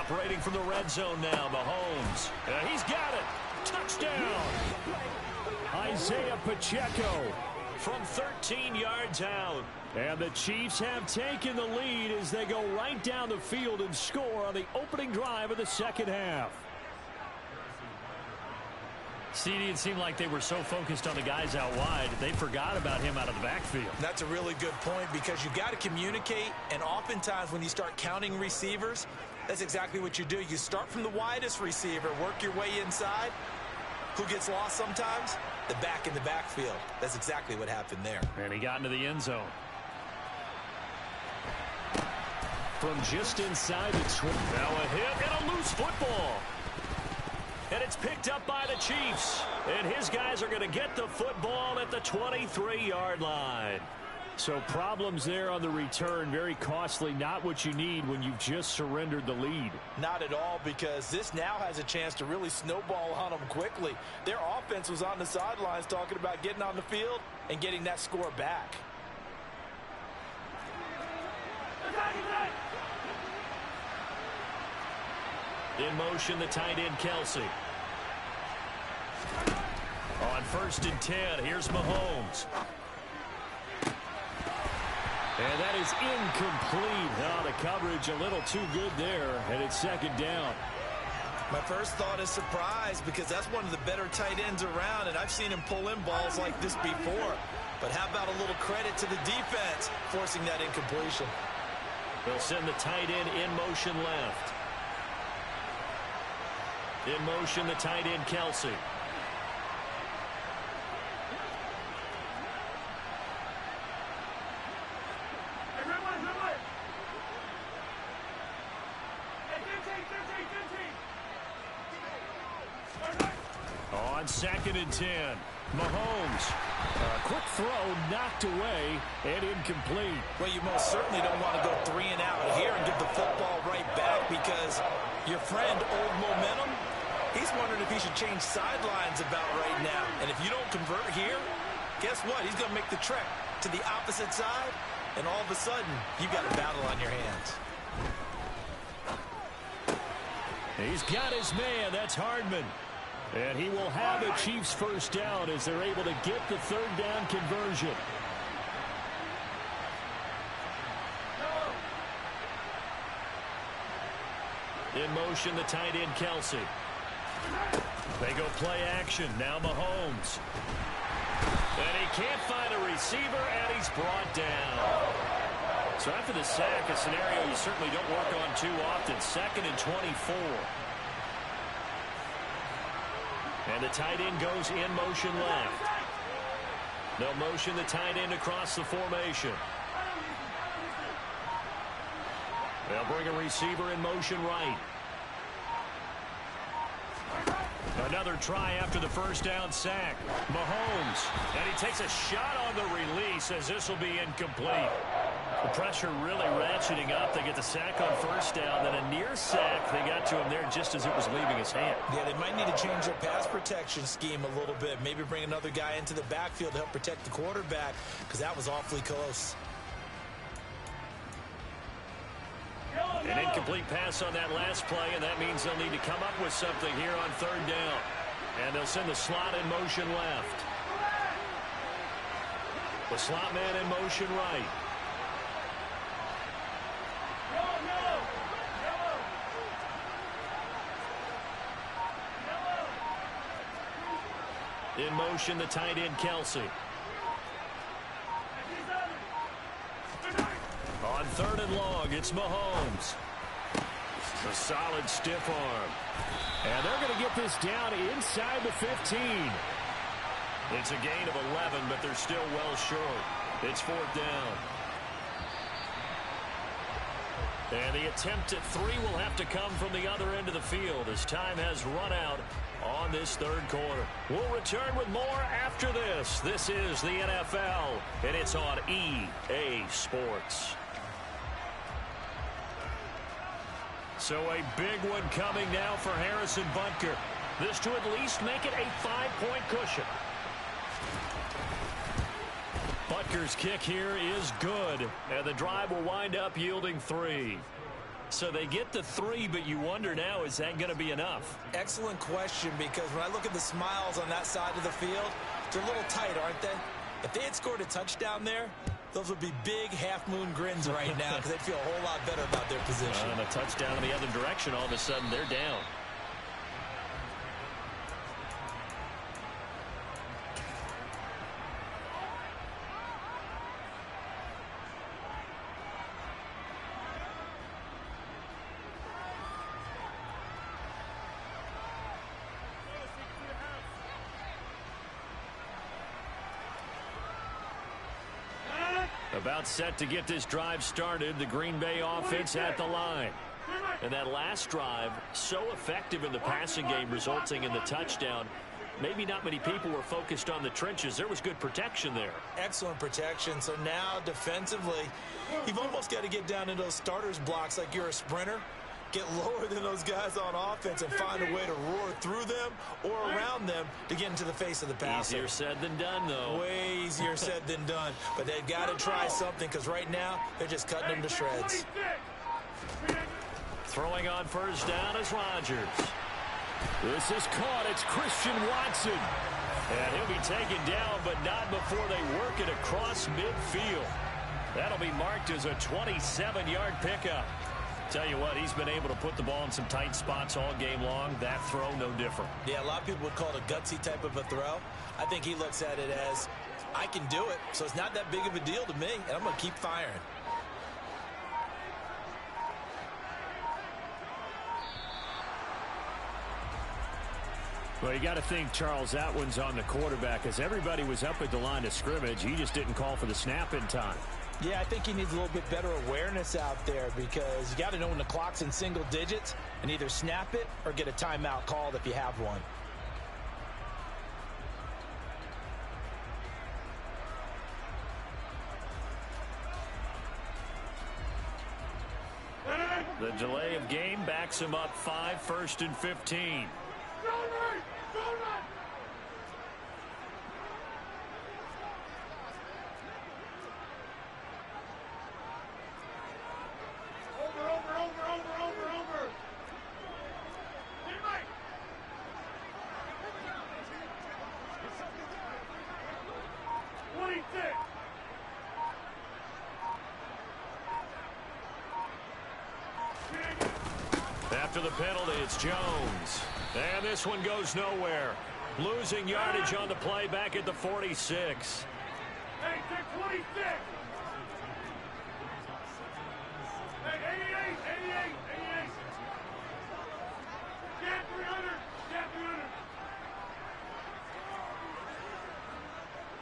Operating from the red zone now, Mahomes. He's got it. Touchdown. Isaiah Pacheco from 13 yards out. And the Chiefs have taken the lead as they go right down the field and score on the opening drive of the second half. CD, it seemed like they were so focused on the guys out wide, they forgot about him out of the backfield. That's a really good point because you've got to communicate, and oftentimes when you start counting receivers, that's exactly what you do. You start from the widest receiver, work your way inside. Who gets lost sometimes? The back in the backfield. That's exactly what happened there. And he got into the end zone. From just inside the 20. Now a hit and a loose football. And it's picked up by the Chiefs. And his guys are going to get the football at the 23-yard line. So problems there on the return. Very costly. Not what you need when you've just surrendered the lead. Not at all, because this now has a chance to really snowball on them quickly. Their offense was on the sidelines talking about getting on the field and getting that score back. In motion, the tight end, Kelsey. On 1st and 10, here's Mahomes. And that is incomplete. Oh, the coverage a little too good there, and it's second down. My first thought is surprise because that's one of the better tight ends around, and I've seen him pull in balls like this before. But how about a little credit to the defense forcing that incompletion? They'll send the tight end in motion left. In motion, the tight end, Kelsey. On 2nd and 10, Mahomes. A quick throw knocked away and incomplete. Well, you most certainly don't want to go 3 and out here and give the football right back because your friend, Old Momentum, he's wondering if he should change sidelines about right now. And if you don't convert here, guess what? He's going to make the trek to the opposite side, and all of a sudden, you've got a battle on your hands. He's got his man. That's Hardman. And he will have the Chiefs first down as they're able to get the 3rd down conversion. In motion, the tight end, Kelsey. They go play action. Now Mahomes. And he can't find a receiver, and he's brought down. So after the sack, a scenario you certainly don't work on too often. 2nd and 24. And the tight end goes in motion left. No motion, the tight end across the formation. They'll bring a receiver in motion right. Another try after the first down sack. Mahomes. And he takes a shot on the release as this will be incomplete. The pressure really ratcheting up. They get the sack on 1st down, then a near sack. They got to him there just as it was leaving his hand. Yeah, they might need to change their pass protection scheme a little bit. Maybe bring another guy into the backfield to help protect the quarterback because that was awfully close. An incomplete pass on that last play, and that means they'll need to come up with something here on 3rd down. And they'll send the slot in motion left. The slot man in motion right. In motion, the tight end, Kelsey. On 3rd and long, it's Mahomes. A solid stiff arm. And they're going to get this down inside the 15. It's a gain of 11, but they're still well short. It's 4th down. And the attempt at three will have to come from the other end of the field as time has run out on this third quarter. We'll return with more after this. This is the NFL, and it's on EA Sports. So a big one coming now for Harrison Butker. This to at least make it a 5-point cushion. Butker's kick here is good, and the drive will wind up yielding 3. So they get the 3, but you wonder now, is that going to be enough? Excellent question, because when I look at the smiles on that side of the field, they're a little tight, aren't they? If they had scored a touchdown there, those would be big half-moon grins right now because they'd feel a whole lot better about their position. And a touchdown in the other direction, all of a sudden they're down. About set to get this drive started, the Green Bay offense at the line. And that last drive, so effective in the passing game, resulting in the touchdown. Maybe not many people were focused on the trenches. There was good protection there. Excellent protection. So now defensively, you've almost got to get down into those starters blocks like you're a sprinter. Get lower than those guys on offense and find a way to roar through them or around them to get into the face of the passer. Easier said than done, though. Way easier said than done. But they've got to try something because right now they're just cutting them to shreds. Throwing on first down is Rodgers. This is caught. It's Christian Watson. And he'll be taken down, but not before they work it across midfield. That'll be marked as a 27-yard pickup. Tell you what, he's been able to put the ball in some tight spots all game long. That throw, no different. Yeah, a lot of people would call it a gutsy type of a throw. I think he looks at it as, I can do it, so it's not that big of a deal to me, and I'm going to keep firing. Well, you got to think, Charles, that one's on the quarterback as everybody was up at the line of scrimmage. He just didn't call for the snap in time. Yeah, I think he needs a little bit better awareness out there because you got to know when the clock's in single digits and either snap it or get a timeout called if you have one. The delay of game backs him up 5, 1st and 15. After the penalty, it's Jones. And this one goes nowhere. Losing yardage on the play back at the 46. Hey, 26. Hey, 88. Get 300.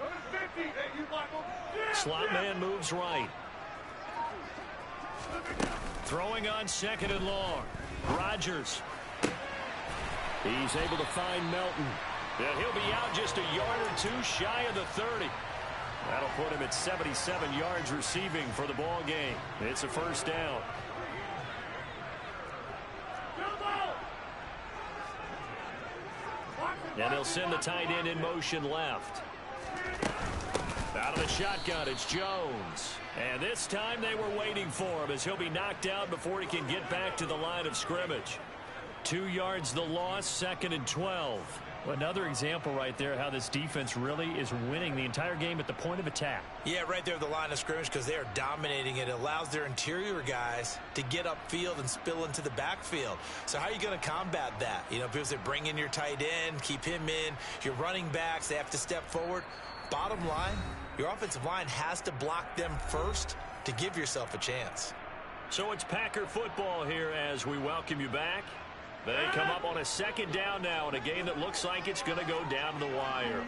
Go to 50. Hey, you block him. Slot man moves right. Throwing on 2nd and long. Rodgers. He's able to find Melton. And he'll be out just a yard or two shy of the 30. That'll put him at 77 yards receiving for the ball game. It's a first down. And they'll send the tight end in motion left. Out of the shotgun, it's Jones. And this time they were waiting for him as he'll be knocked out before he can get back to the line of scrimmage. 2 yards the loss, 2nd and 12. Another example right there how this defense really is winning the entire game at the point of attack. Yeah, right there at the line of scrimmage because they are dominating it. It allows their interior guys to get upfield and spill into the backfield. So how are you going to combat that? You know, because they bring in your tight end, keep him in. Your running backs, they have to step forward. Bottom line, your offensive line has to block them first to give yourself a chance. So it's Packer football here as we welcome you back. They come up on a 2nd down now in a game that looks like it's going to go down the wire.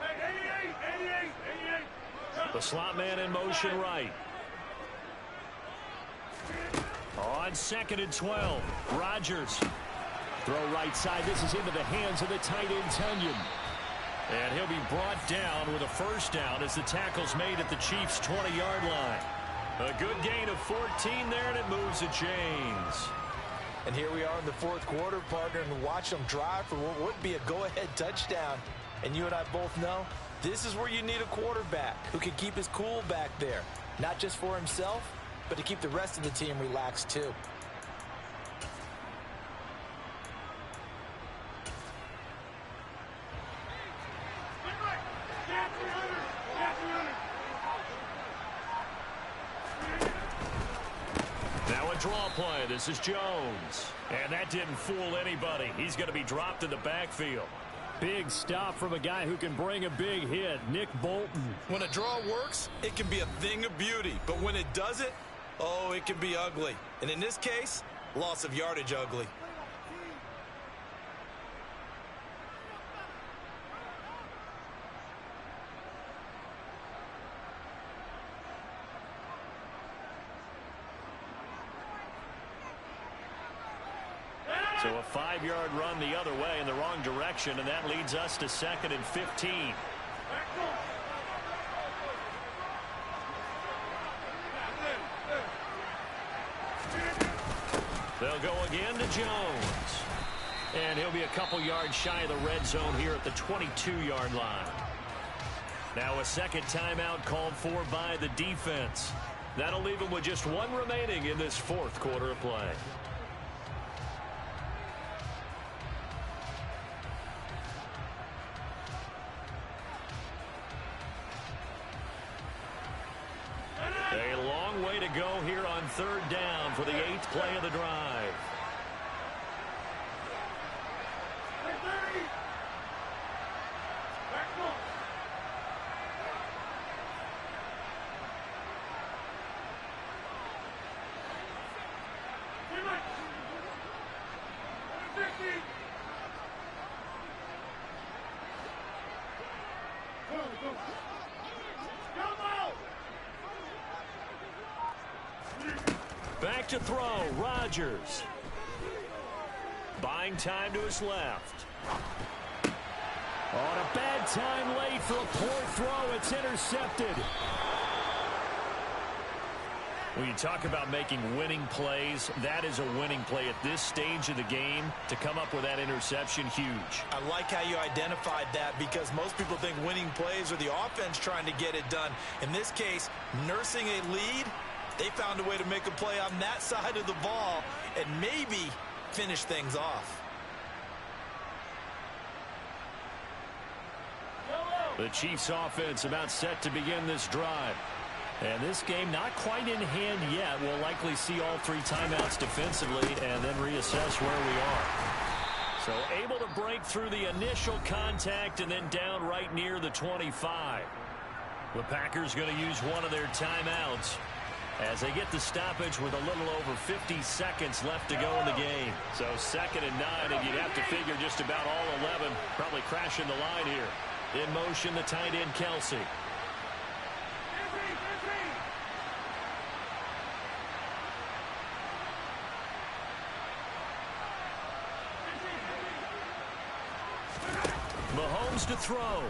Hey, 88. The slot man in motion right. On 2nd and 12, Rodgers. Throw right side. This is into the hands of the tight end, Tunyon. And he'll be brought down with a first down as the tackle's made at the Chiefs' 20-yard line. A good gain of 14 there, and it moves the chains. And here we are in the fourth quarter, partner, and watch them drive for what would be a go-ahead touchdown. And you and I both know this is where you need a quarterback who can keep his cool back there. Not just for himself, but to keep the rest of the team relaxed too. Now a draw play. This is Jones. And that didn't fool anybody. He's going to be dropped in the backfield. Big stop from a guy who can bring a big hit, Nick Bolton. When a draw works, it can be a thing of beauty. But when it doesn't, oh, it can be ugly. And in this case, loss of yardage ugly. So a 5-yard run the other way in the wrong direction, and that leads us to 2nd and 15. They'll go again to Jones. And he'll be a couple yards shy of the red zone here at the 22-yard line. Now a second timeout called for by the defense. That'll leave him with just one remaining in this fourth quarter of play. A long way to go here on 3rd down for the 8th play of the drive. Back to throw, Rodgers. Buying time to his left. On a bad time late for a poor throw, it's intercepted. When you talk about making winning plays, that is a winning play at this stage of the game. To come up with that interception, huge. I like how you identified that because most people think winning plays are the offense trying to get it done. In this case, nursing a lead, they found a way to make a play on that side of the ball and maybe finish things off. The Chiefs offense about set to begin this drive. And this game not quite in hand yet. We'll likely see all 3 timeouts defensively and then reassess where we are. So able to break through the initial contact and then down right near the 25. The Packers going to use one of their timeouts as they get the stoppage with a little over 50 seconds left to go in the game. So 2nd and 9, and you'd have to figure just about all 11 probably crashing the line here. In motion, the tight end, Kelsey. Mahomes to throw.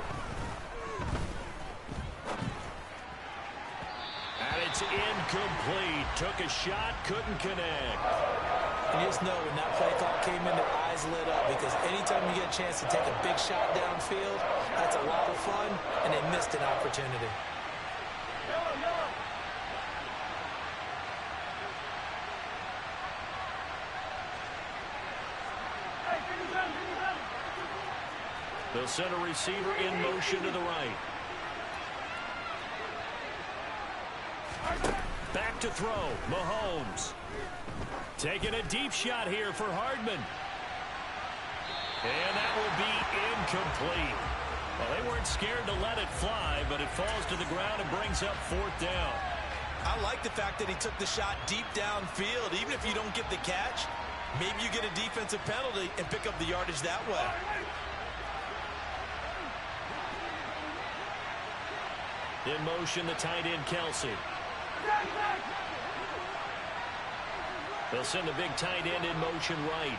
And it's incomplete. Took a shot, couldn't connect. And you just know when that play call came in, their eyes lit up because anytime you get a chance to take a big shot downfield, that's a lot of fun, and they missed an opportunity. They'll send a receiver in motion to the right. Back to throw, Mahomes. Taking a deep shot here for Hardman. And that will be incomplete. Well, they weren't scared to let it fly, but it falls to the ground and brings up 4th down. I like the fact that he took the shot deep downfield. Even if you don't get the catch, maybe you get a defensive penalty and pick up the yardage that way. In motion, the tight end, Kelsey. They'll send the big tight end in motion right.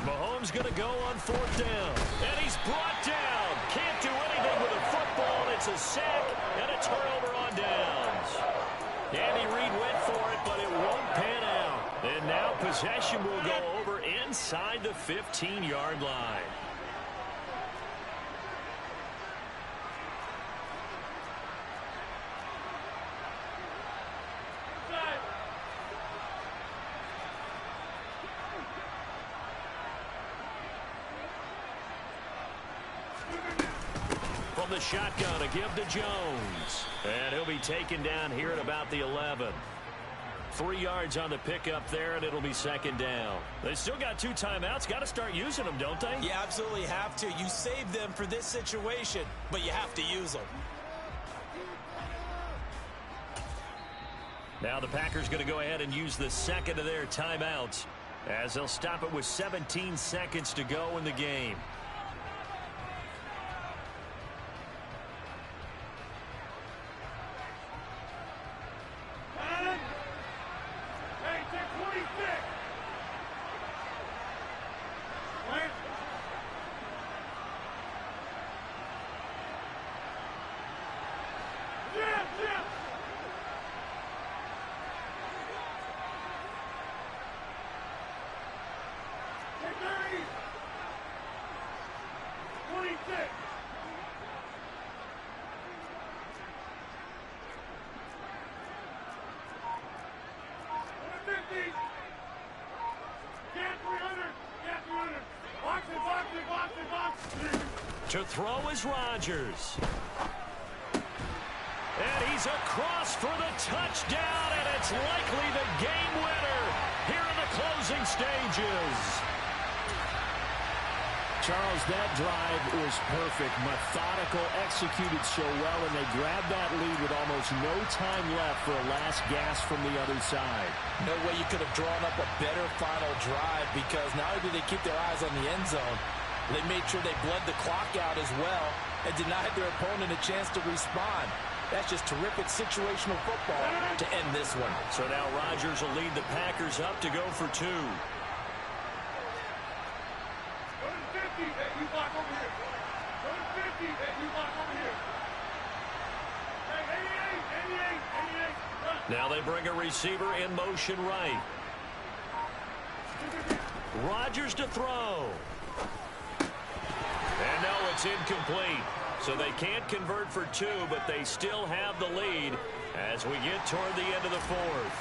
Mahomes going to go on 4th down. And he's brought down. Can't do anything with a football. It's a sack and a turnover on downs. Andy Reid went for it, but it won't pan out. And now possession will go over inside the 15-yard line. From the shotgun, a give to Jones. And he'll be taken down here at about the 11. 3 yards on the pickup there, and it'll be 2nd down. They still got 2 timeouts. Got to start using them, don't they? You absolutely have to. You save them for this situation, but you have to use them. Now the Packers going to go ahead and use the 2nd of their timeouts as they'll stop it with 17 seconds to go in the game. To throw is Rodgers. And he's across for the touchdown, and it's likely the game winner here in the closing stages. Charles, that drive was perfect. Methodical, executed so well, and they grabbed that lead with almost no time left for a last gasp from the other side. No way you could have drawn up a better final drive, because not only did they keep their eyes on the end zone, they made sure they bled the clock out as well and denied their opponent a chance to respond. That's just terrific situational football to end this one. So now Rodgers will lead the Packers up to go for 2. Go to 50. Hey, you block over here. Go to 50. Hey, you block over here. Hey, 88. Now they bring a receiver in motion right. Rodgers to throw. And no, it's incomplete. So they can't convert for 2, but they still have the lead as we get toward the end of the 4th.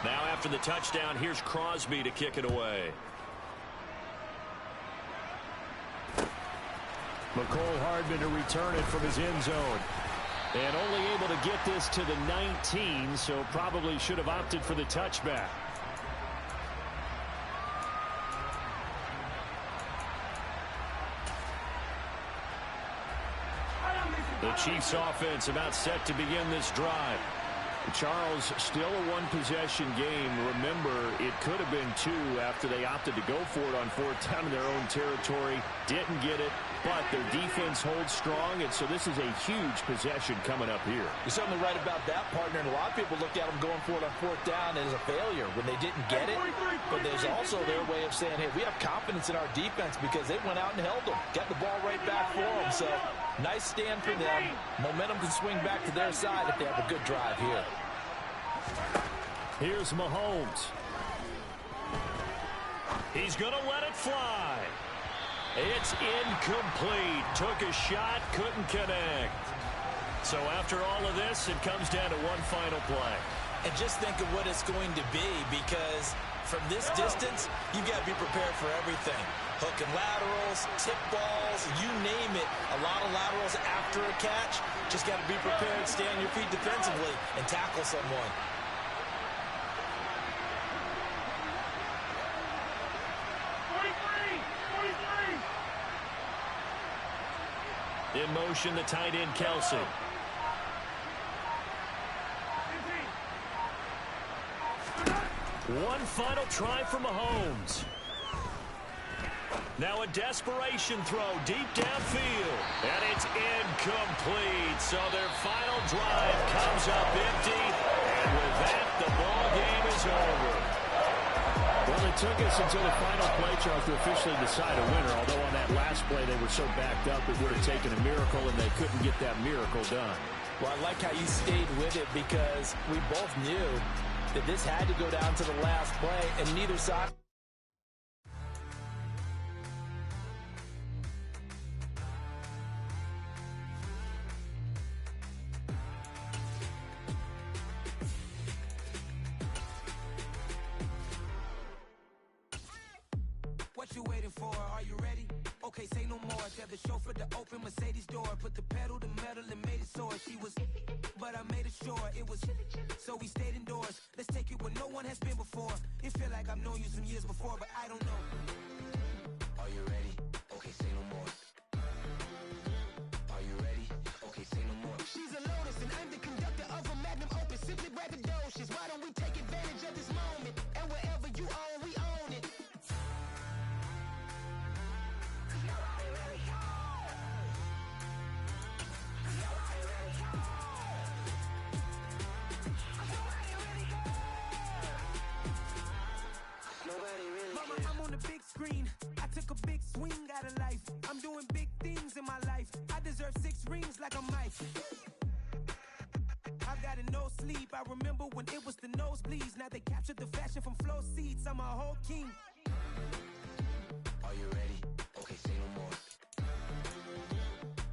Now after the touchdown, here's Crosby to kick it away. McCole Hardman to return it from his end zone. And only able to get this to the 19, so probably should have opted for the touchback. The Chiefs offense about set to begin this drive. Charles, still a one-possession game. Remember, it could have been 2 after they opted to go for it on 4th down in their own territory. Didn't get it, but their defense holds strong, and so this is a huge possession coming up here. You're certainly right about that, partner, and a lot of people look at them going for it on 4th down as a failure when they didn't get it. But there's also their way of saying, hey, we have confidence in our defense because they went out and held them, got the ball right back for them. So nice stand for them. Momentum can swing back to their side if they have a good drive here. Here's Mahomes. He's going to let it fly. It's incomplete. Took a shot, couldn't connect. So after all of this, it comes down to one final play. And just think of what it's going to be, because from this distance, you've got to be prepared for everything. Hook and laterals, tip balls, you name it. A lot of laterals after a catch. Just got to be prepared, stay on your feet defensively, and tackle someone. In motion, the tight end, Kelsey. One final try for Mahomes. Now a desperation throw deep downfield. And it's incomplete. So their final drive comes up empty. And with that, the ball game is over. Well, it took us until the final play, Charles, to officially decide a winner. Although on that last play they were so backed up it would have taken a miracle, and they couldn't get that miracle done. Well, I like how you stayed with it because we both knew that this had to go down to the last play, and neither side. What you waiting for? Are you ready? Okay, say no more. Tell the chauffeur to open Mercedes door. Put the pedal to metal and made it soar. She was, but I made it sure it was. So we stayed indoors. Let's take it where no one has been before. It feel like I've known you some years before, but I don't know. Are you ready? Okay, say no more. Are you ready? Okay, say no more. She's a Lotus and I'm the conductor of a Magnum Opus. Simply braggadocious. Why don't we take advantage of this moment? And wherever you own, we own it. Mama, I'm on the big screen. I took a big swing out of life. I'm doing big things in my life. I deserve 6 rings like I'm Mike. I've got a no sleep. I remember when it was the nosebleeds. Now they captured the fashion from flow seats. I'm a whole king. Are you ready? Okay, say no more.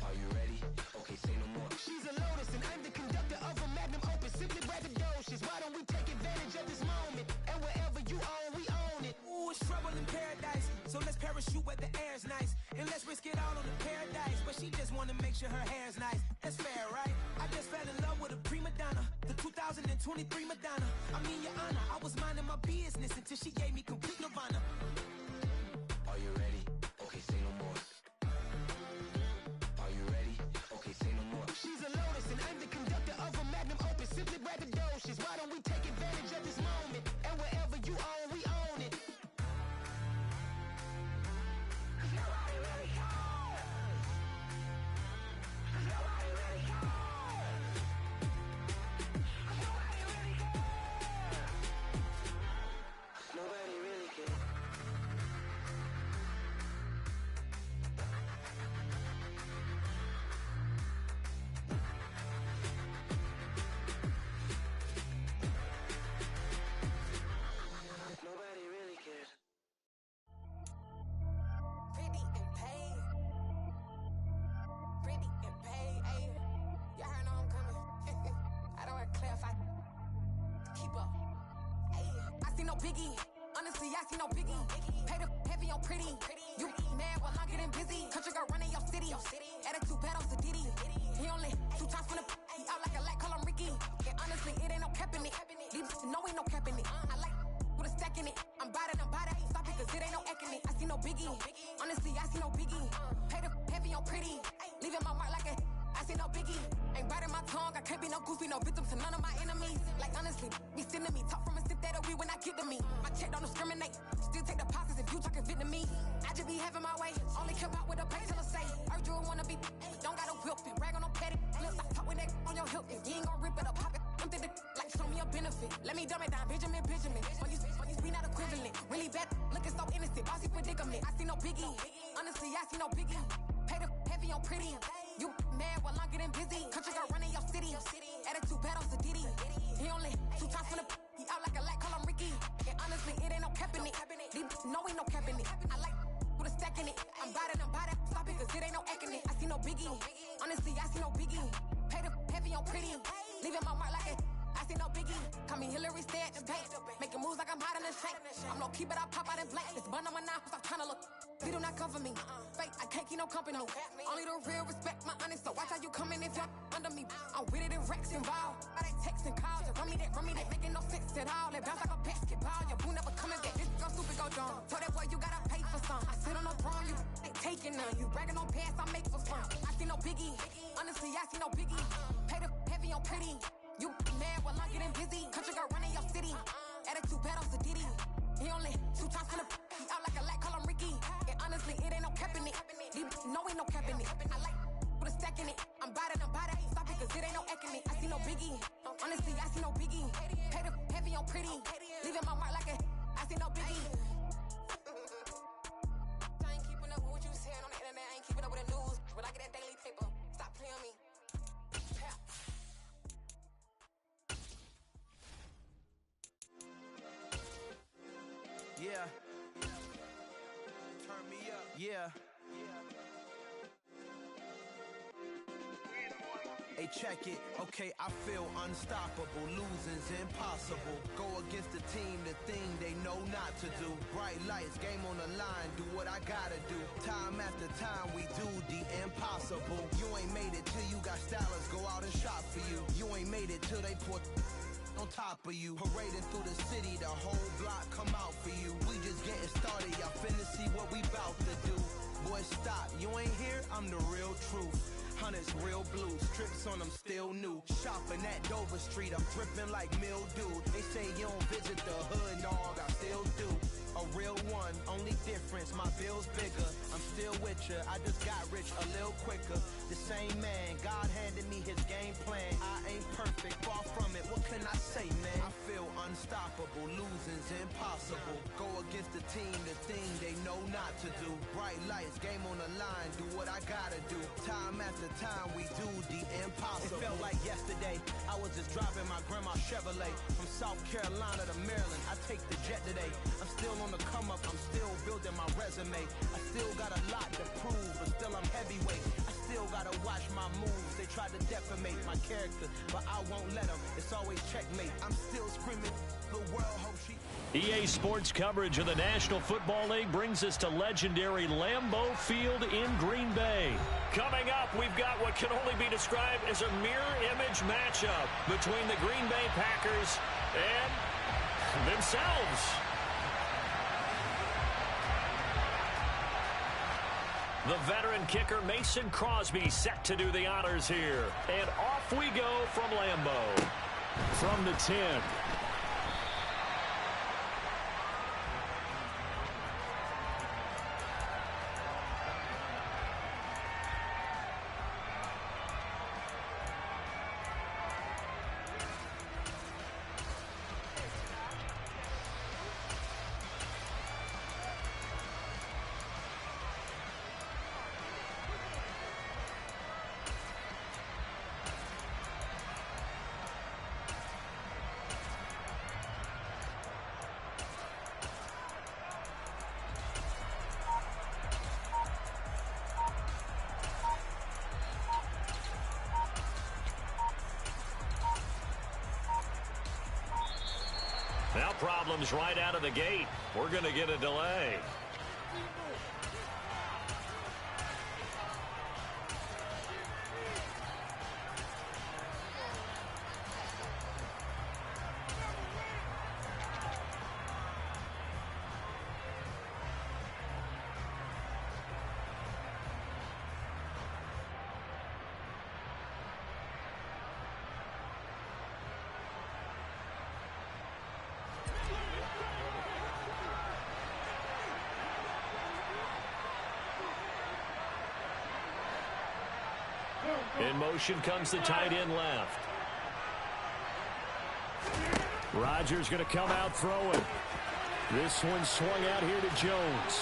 Are you ready? Okay, say no more. She's a Lotus and I'm the conductor of a Magnum Opus. Simply braggadocious. Why don't we take advantage of this moment? And wherever you own, we own it. Ooh, it's trouble in paradise. So let's parachute where the air's nice. And let's risk it all on the paradise. But she just wanna make sure her hair's nice. That's fair, right? I just fell in love with a prima donna. The 2023 Madonna. I mean, your honor, I was minding my business until she gave me complete nirvana. Are you ready? Okay, say no more. Are you ready? Okay, say no more. She's a Lotus and I'm the conductor of a Magnum Opus. Simply braggadocious. Why don't we take advantage of this moment? And wherever you own, we own it. Nobody really cares. Nobody really cares. Nobody really cares. Nobody really cares. Nobody really cares. Pretty and paid. Pretty and paid. Ayy, y'all heard know I'm coming. I don't want to clarify. Keep up. Ayy, I see no biggie. Honestly, I see no biggie. Pay the heavy on pretty. You mad while I'm getting busy. Country girl running your city. Attitude bad on Diddy. He only 2 times from the he out like a light, call him Ricky. And honestly, it ain't no cap in it. These know ain't no cap in it. I like with a stack in it. I'm bout it. Stop it, cause it ain't no acting it. I see no biggie. Honestly, I see no biggie. Pay the heavy on pretty. Leaving my mark like a I see no biggie. Ain't biting my tongue. I can't be no goofy, no victim to none of my enemies. Like honestly, be sending me talk from a sip that a weed when I get to me. My check don't discriminate. Still take deposits if you talking Vietnamese. I just be having my way. Only care about what the pay till I say. Urge you wanna be. Don't got a whip and brag on no petty. Let's stop talking that on your hip. If you ain't gon' rip it up, pop it. I'm thinking like show me a benefit. Let me dumb it down, Benjamin. When you be not equivalent. Really bad, looking so innocent. Bossy predicament. I see no biggie. Honestly, I see no biggie. Pay the heavy on pretty. You mad while I'm getting busy. Country girl running your city. Attitude bad on Diddy. He only 2 times from the he out like a light, call him Ricky. And honestly, it ain't no cap in it. These know ain't no cap in it. I like with a stack in it. I'm bout it. Stop it, cause it ain't no acting it. I see no biggie. Honestly, I see no biggie. Pay the heavy on pretty. Leaving my mark like a I see no biggie. Call me Hillary, stay at the bank. Making moves like I'm hot in the shank. I'm low key, but I pop out in blank. This bun on my knife, stop trying to look. They do not come for me. Fake, I can't keep no company. Only the real respect my honest. So watch how you coming if you're under me. I'm with it in Regs involved. I they text and calls. Run me that, making no sense at all. They bounce like a basketball. Your boo never coming back. This go stupid, go dumb. Told that boy you gotta pay for some. I sit on no throne, you ain't taking none. You bragging on pants, I make for fun. I see no biggie. Honestly, I see no biggie. Pay the heavy on pretty. You mad while I'm getting busy. Country girl running your city. Attitude bad on Diddy. He only 2 times from the he out like a light, call him Ricky. And honestly, it ain't no cap in it. No, ain't no cap in it. I like with a stack in it. I'm bout it, stop it, cause it ain't no eck in it. I see no biggie. Honestly, I see no biggie. Pay the heavy on pretty. Leaving my mark like a I see no biggie. I ain't keeping up with what you saying on the internet. I ain't keeping up with the news. But I get that daily paper. Stop playing on me. Yeah. Turn me up. Yeah. Hey, check it. Okay, I feel unstoppable. Losing's impossible. Go against the team, the thing they know not to do. Bright lights, game on the line. Do what I gotta do. Time after time, we do the impossible. You ain't made it till you got stylers go out and shop for you. You ain't made it till they put on top of you. Parading through the city, the whole block come out for you. We just getting started, y'all finna see what we bout to do. Boy, stop, you ain't here, I'm the real truth. Hunters real blue, strips on them still new. Shopping at Dover Street, I'm dripping like mildew. They say you don't visit the hood, dog, I still do. A real one, only difference, my bill's bigger. I'm still with ya, I just got rich a little quicker. The same man, God handed me his game plan. I ain't perfect, far from it, what can I say, man? I feel unstoppable, losing's impossible. Go against the team, the thing they know not to do. Bright lights, game on the line, do what I gotta do. Time after time, we do the impossible. It felt like yesterday, I was just driving my grandma's Chevrolet. From South Carolina to Maryland, I take the jet today. I'm still on the come up, I'm still building my resume. I still got a lot to prove, but still I'm heavyweight. I still gotta watch my moves. They try to defamate my character, but I won't let them. It's always checkmate. I'm still screaming, the world hopes she... EA Sports coverage of the National Football League brings us to legendary Lambeau Field in Green Bay. Coming up, we've got what can only be described as a mirror image matchup between the Green Bay Packers and themselves. The veteran kicker Mason Crosby set to do the honors here. And off we go from Lambeau. From the 10. Now problems right out of the gate. We're going to get a delay. In motion comes the tight end left. Rodgers going to come out throwing. This one swung out here to Jones.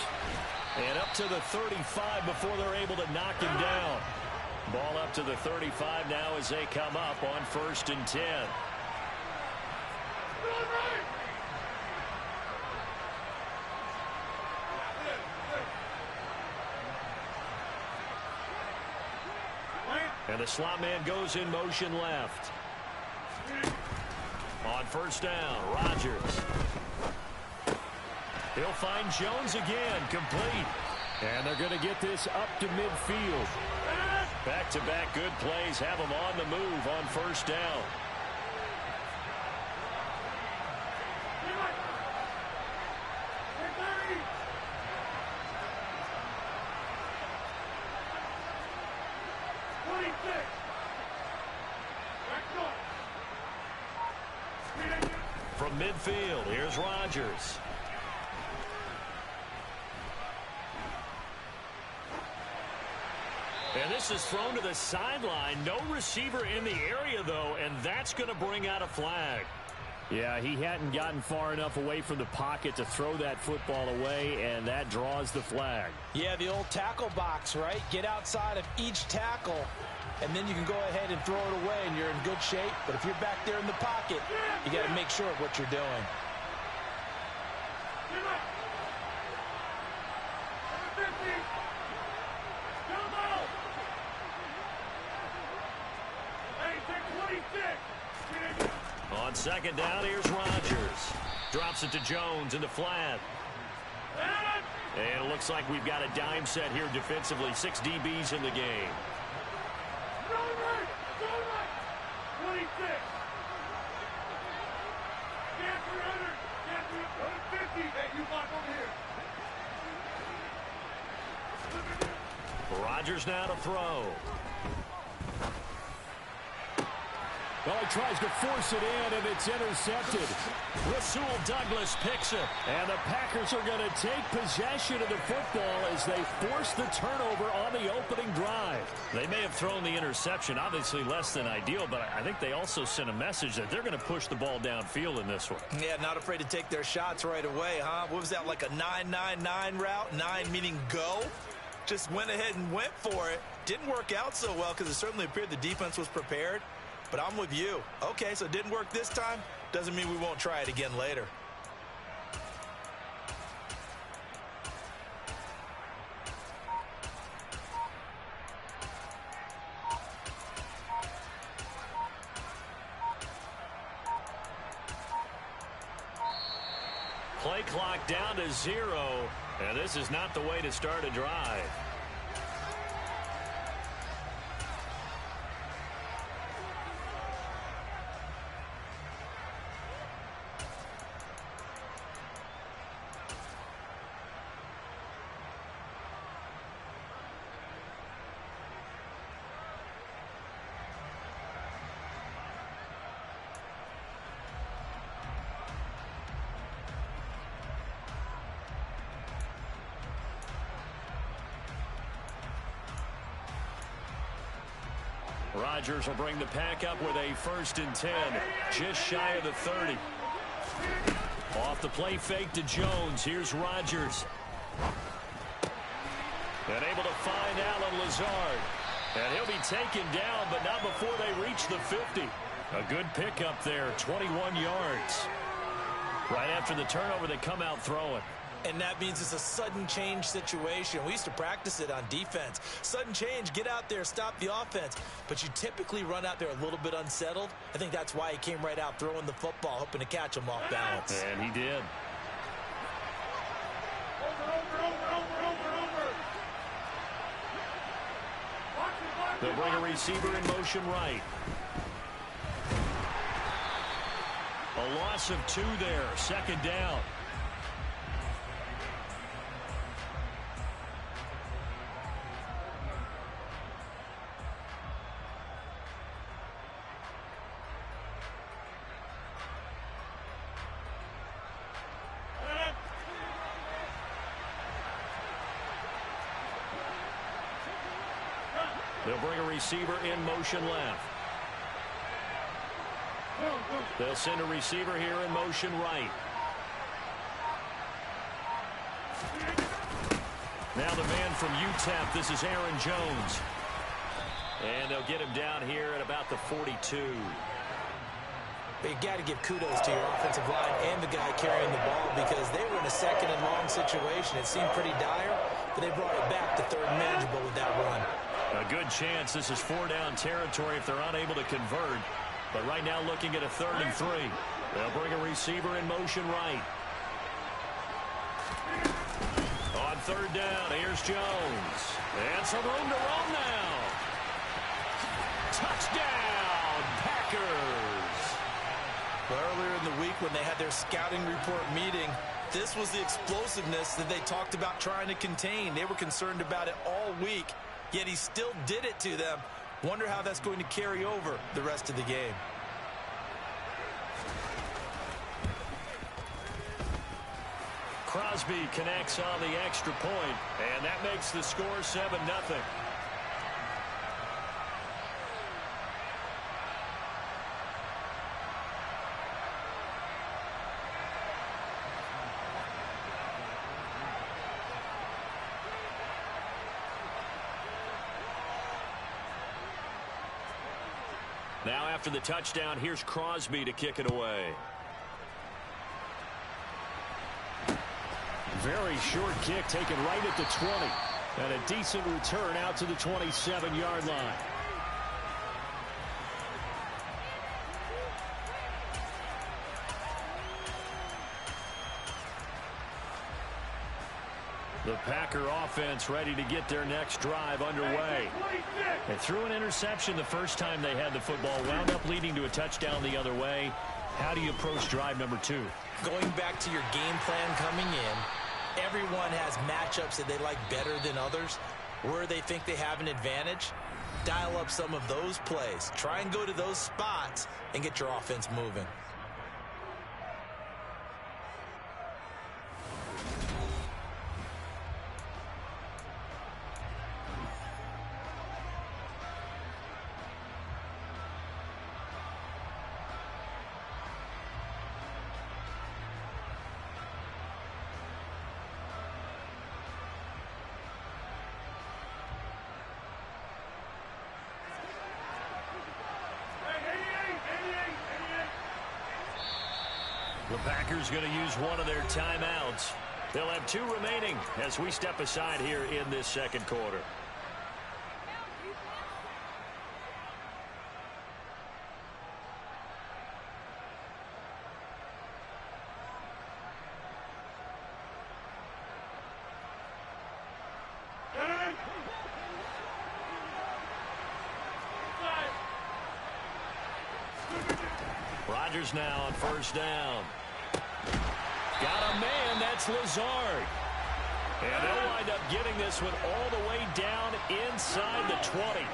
And up to the 35 before they're able to knock him down. Ball up to the 35 now as they come up on 1st and 10. And the slot man goes in motion left. On 1st down, Rodgers. He'll find Jones again, complete. And they're going to get this up to midfield. Back-to-back good plays have them on the move on 1st down. From midfield, here's Rodgers. And this is thrown to the sideline. No receiver in the area, though, and that's going to bring out a flag. Yeah, he hadn't gotten far enough away from the pocket to throw that football away, and that draws the flag. Yeah, the old tackle box, right? Get outside of each tackle, and then you can go ahead and throw it away, and you're in good shape. But if you're back there in the pocket, you got to make sure of what you're doing. On second down, here's Rodgers. Drops it to Jones in the flat. And it looks like we've got a dime set here defensively. 6 DBs in the game. 26. Stand 300. Stand 350. Hey, you block over here. Rodgers now to throw. Well, he tries to force it in, and it's intercepted. Rasul Douglas picks it. And the Packers are going to take possession of the football as they force the turnover on the opening drive. They may have thrown the interception, obviously less than ideal, but I think they also sent a message that they're going to push the ball downfield in this one. Yeah, not afraid to take their shots right away, huh? What was that, like a 9-9-9 route? 9 meaning go? Just went ahead and went for it. Didn't work out so well because it certainly appeared the defense was prepared. But I'm with you. Okay, so it didn't work this time. Doesn't mean we won't try it again later. Play clock down to 0, and this is not the way to start a drive. Rodgers will bring the pack up with a 1st and 10, just shy of the 30. Off the play fake to Jones. Here's Rodgers. And able to find Allen Lazard. And he'll be taken down, but not before they reach the 50. A good pickup there, 21 yards. Right after the turnover, they come out throwing. And that means it's a sudden change situation. We used to practice it on defense. Sudden change, get out there, stop the offense. But you typically run out there a little bit unsettled. I think that's why he came right out throwing the football, hoping to catch him off balance. And he did. They'll bring a receiver in motion right. A loss of 2 there, 2nd down. They'll bring a receiver in motion left. They'll send a receiver here in motion right. Now the man from UTEP, this is Aaron Jones. And they'll get him down here at about the 42. But you got to give kudos to your offensive line and the guy carrying the ball because they were in a 2nd and long situation. It seemed pretty dire, but they brought it back to 3rd and manageable with that run. A good chance this is 4-down territory if they're unable to convert. But right now looking at a 3rd and 3. They'll bring a receiver in motion right. On 3rd down, here's Jones. And some room to run now. Touchdown, Packers. Earlier in the week when they had their scouting report meeting, this was the explosiveness that they talked about trying to contain. They were concerned about it all week, yet he still did it to them. Wonder how that's going to carry over the rest of the game. Crosby connects on the extra point, and that makes the score 7-0. Now after the touchdown, here's Crosby to kick it away. Very short kick taken right at the 20. And a decent return out to the 27-yard line. The Packer offense ready to get their next drive underway. They threw an interception the first time they had the football, wound up leading to a touchdown the other way. How do you approach drive number 2? Going back to your game plan coming in, everyone has matchups that they like better than others. Where they think they have an advantage, dial up some of those plays. Try and go to those spots and get your offense moving. The Packers going to use one of their timeouts. They'll have 2 remaining as we step aside here in this second quarter. Rodgers now on first down. Got a man, that's Lazard. And they'll wind up getting this one all the way down inside the 20.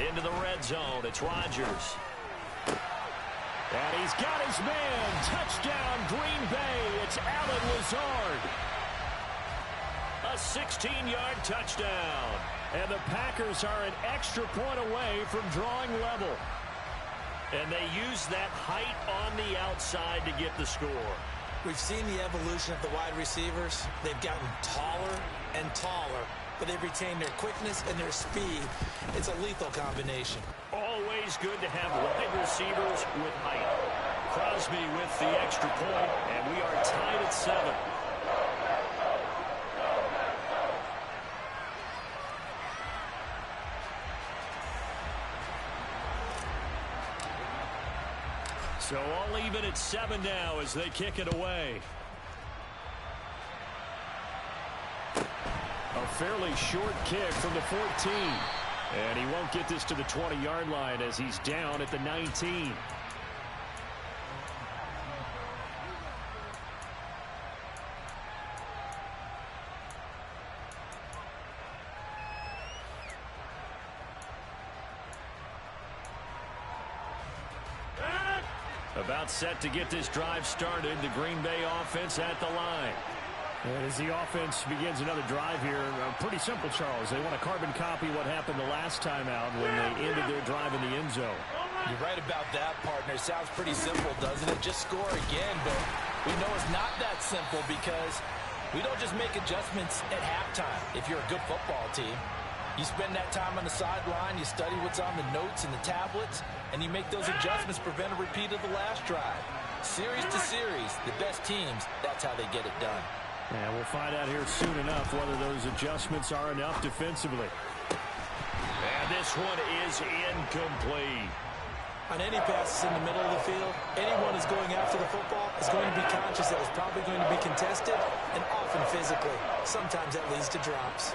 Into the red zone, it's Rodgers. And he's got his man. Touchdown, Green Bay. It's Alan Lazard. A 16-yard touchdown. And the Packers are an extra point away from drawing level. And they use that height on the outside to get the score. We've seen the evolution of the wide receivers. They've gotten taller and taller, but they've retained their quickness and their speed. It's a lethal combination. Always good to have wide receivers with height. Crosby with the extra point, and we are tied at 7. So all even at 7 now as they kick it away. A fairly short kick from the 14. And he won't get this to the 20-yard line as he's down at the 19. About set to get this drive started. The Green Bay offense at the line. And as the offense begins another drive here, pretty simple, Charles. They want to carbon copy what happened the last time out when they ended their drive in the end zone. You're right about that, partner. Sounds pretty simple, doesn't it? Just score again, but we know it's not that simple because we don't just make adjustments at halftime. If you're a good football team, you spend that time on the sideline, you study what's on the notes and the tablets, and you make those adjustments to prevent a repeat of the last drive. Series to series, the best teams, that's how they get it done. And we'll find out here soon enough whether those adjustments are enough defensively. And this one is incomplete. On any passes in the middle of the field, anyone who's going after the football is going to be conscious that it's probably going to be contested and often physically. Sometimes that leads to drops.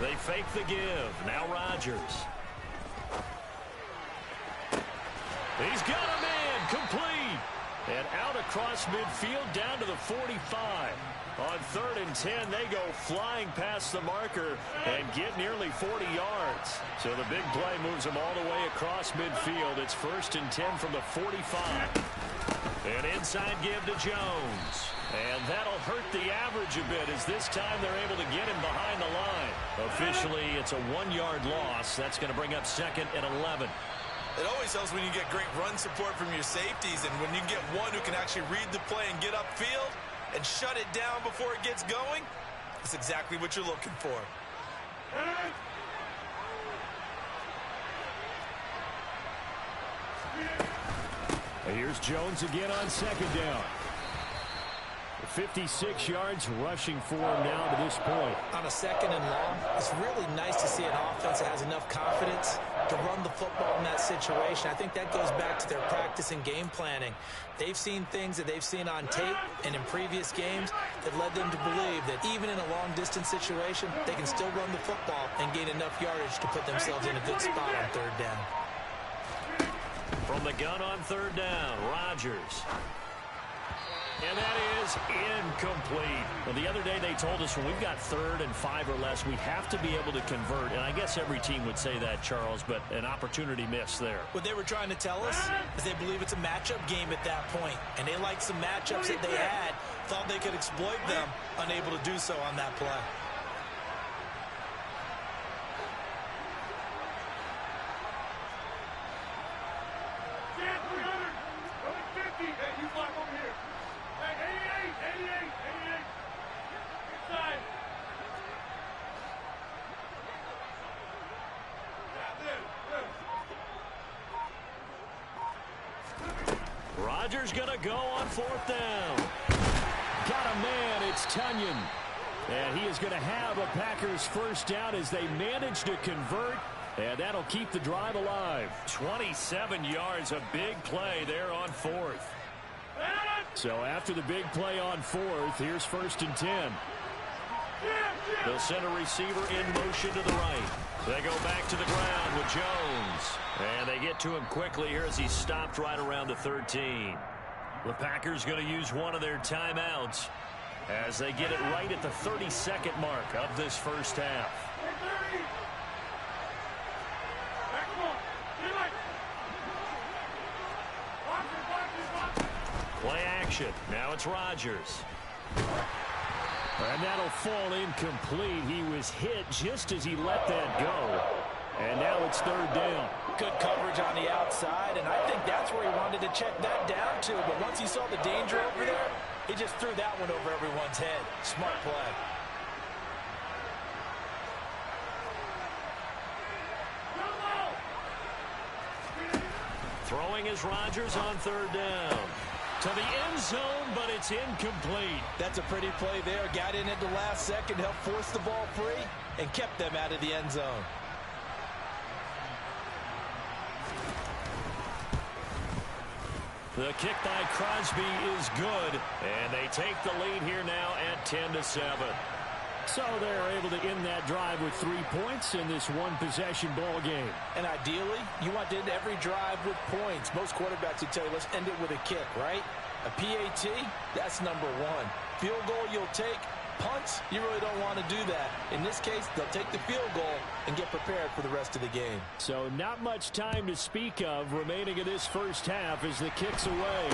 They fake the give. Now Rodgers. He's got a man complete. And out across midfield down to the 45. On 3rd and 10, they go flying past the marker and get nearly 40 yards. So the big play moves them all the way across midfield. It's 1st and 10 from the 45. An inside give to Jones. And that'll hurt the average a bit as this time they're able to get him behind the line. Officially, it's a 1-yard loss. That's going to bring up 2nd and 11. It always helps when you get great run support from your safeties, and when you get one who can actually read the play and get upfield and shut it down before it gets going, that's exactly what you're looking for. And here's Jones again on second down. 56 yards rushing for him now to this point. On a second and long, it's really nice to see an offense that has enough confidence to run the football in that situation. I think that goes back to their practice and game planning. They've seen things that they've seen on tape and in previous games that led them to believe that even in a long-distance situation, they can still run the football and gain enough yardage to put themselves in a good spot on third down. From the gun on third down, Rodgers. And that is incomplete. Well, the other day they told us when we've got 3rd and 5 or less, we have to be able to convert. And I guess every team would say that, Charles, but an opportunity missed there. What they were trying to tell us is they believe it's a matchup game at that point. And they liked some matchups that they had, thought they could exploit them, unable to do so on that play. Rodgers going to go on 4th down. Got a man. It's Tunyon. And he is going to have a Packers first down as they manage to convert. And that'll keep the drive alive. 27 yards, a big play there on 4th. So after the big play on 4th, here's 1st and 10. They'll send a receiver in motion to the right. They go back to the ground with Jones. And they get to him quickly here as he's stopped right around the 13. The Packers going to use one of their timeouts as they get it right at the 32nd mark of this first half. Play action. Now it's Rodgers. And that'll fall incomplete. He was hit just as he let that go. And now it's 3rd down. Good coverage on the outside, and I think that's where he wanted to check that down to. But once he saw the danger over there, he just threw that one over everyone's head. Smart play. Throwing is Rodgers on 3rd down. To the end zone, but it's incomplete. That's a pretty play there. Got in at the last second, helped force the ball free, and kept them out of the end zone. The kick by Crosby is good, and they take the lead here now at 10-7. So they're able to end that drive with 3 points in this one-possession ball game. And ideally, you want to end every drive with points. Most quarterbacks would tell you, let's end it with a kick, right? A PAT, that's number 1. Field goal you'll take. Punts, you really don't want to do that. In this case, they'll take the field goal and get prepared for the rest of the game. So not much time to speak of remaining in this first half as the kick's away.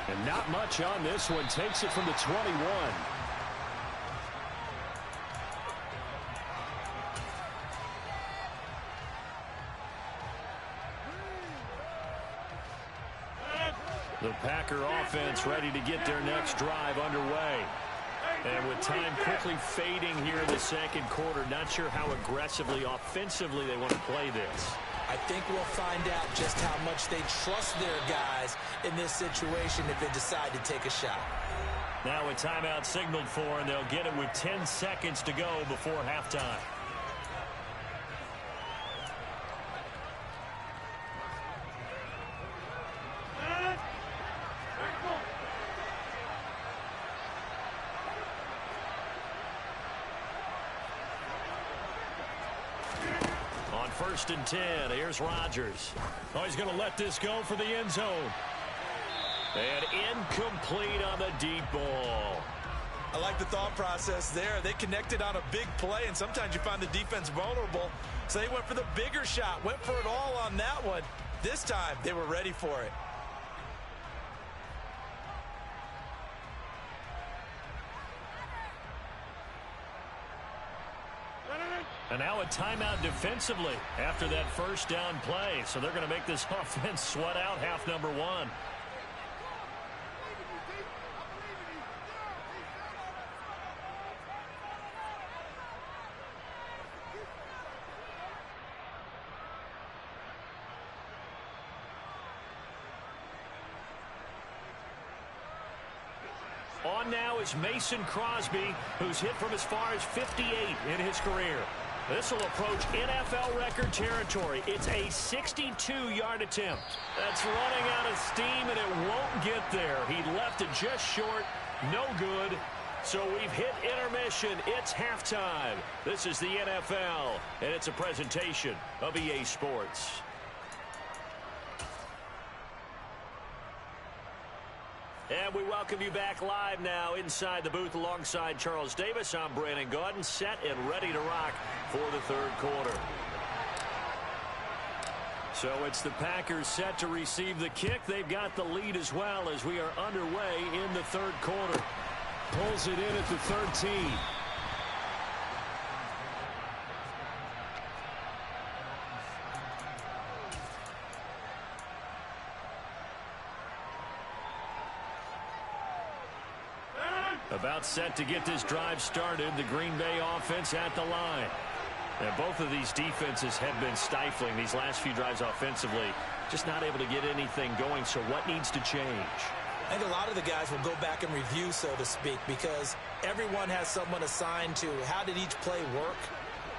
And not much on this one. Takes it from the 21. The Packer offense ready to get their next drive underway. And with time quickly fading here in the second quarter, not sure how aggressively, offensively they want to play this. I think we'll find out just how much they trust their guys in this situation if they decide to take a shot. Now a timeout signaled for, and they'll get it with 10 seconds to go before halftime. On 1st and 10, here's Rodgers. Oh, he's going to let this go for the end zone. And incomplete on the deep ball. I like the thought process there. They connected on a big play, and sometimes you find the defense vulnerable. So they went for the bigger shot, went for it all on that one. This time, they were ready for it. And now a timeout defensively after that first down play. So they're going to make this offense sweat out half number one. On now is Mason Crosby, who's hit from as far as 58 in his career. This will approach NFL record territory. It's a 62-yard attempt. That's running out of steam, and it won't get there. He left it just short. No good. So we've hit intermission. It's halftime. This is the NFL, and it's a presentation of EA Sports. And we welcome you back live now inside the booth alongside Charles Davis. I'm Brandon Gaudin, set and ready to rock for the third quarter. So it's the Packers set to receive the kick. They've got the lead as well as we are underway in the third quarter. Pulls it in at the 13. About set to get this drive started. The Green Bay offense at the line. And both of these defenses have been stifling these last few drives offensively. Just not able to get anything going. So what needs to change? I think a lot of the guys will go back and review, so to speak, because everyone has someone assigned to how did each play work.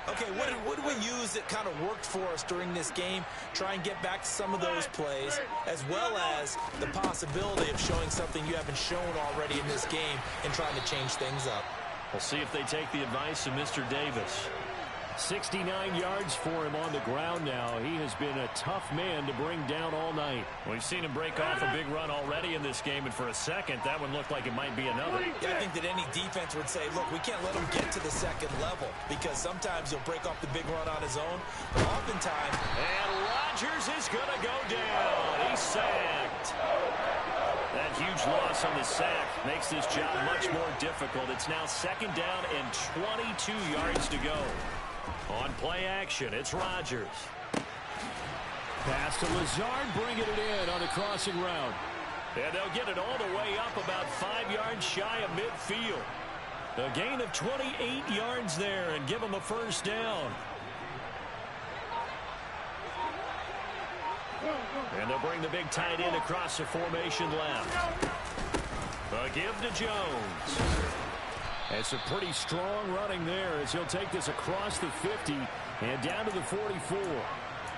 Okay, what did we use that kind of worked for us during this game? Try and get back to some of those plays, as well as the possibility of showing something you haven't shown already in this game and trying to change things up. We'll see if they take the advice of Mr. Davis. 69 yards for him on the ground now. He has been a tough man to bring down all night. We've seen him break off a big run already in this game, and for a second, that one looked like it might be another. Yeah, I think that any defense would say, look, we can't let him get to the second level, because sometimes he'll break off the big run on his own, but oftentimes... And Rodgers is going to go down. He's sacked. That huge loss on the sack makes this job much more difficult. It's now second down and 22 yards to go. On play action, it's Rodgers. Pass to Lazard, bringing it in on the crossing route. And they'll get it all the way up about 5 yards shy of midfield. A gain of 28 yards there and give them a first down. And they'll bring the big tight end across the formation left. A give to Jones. It's a pretty strong running there as he'll take this across the 50 and down to the 44.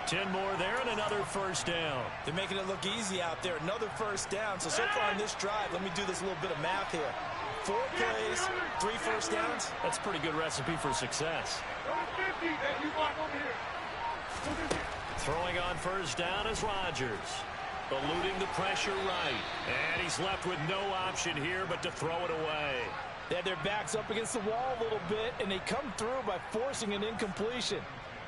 10 more there and another first down. They're making it look easy out there. Another first down. So far on this drive, let me do this little bit of math here. 4 plays, 3 first downs. That's a pretty good recipe for success. Throwing on first down is Rodgers. Eluding the pressure right. And he's left with no option here but to throw it away. They had their backs up against the wall a little bit, and they come through by forcing an incompletion.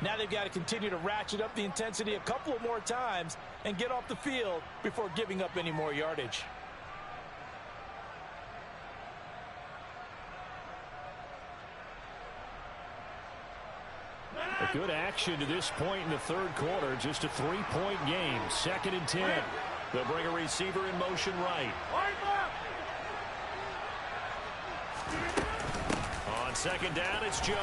Now they've got to continue to ratchet up the intensity a couple of more times and get off the field before giving up any more yardage. A good action to this point in the third quarter. Just a 3-point game. 2nd and 10. They'll bring a receiver in motion right. On second down, it's Jones.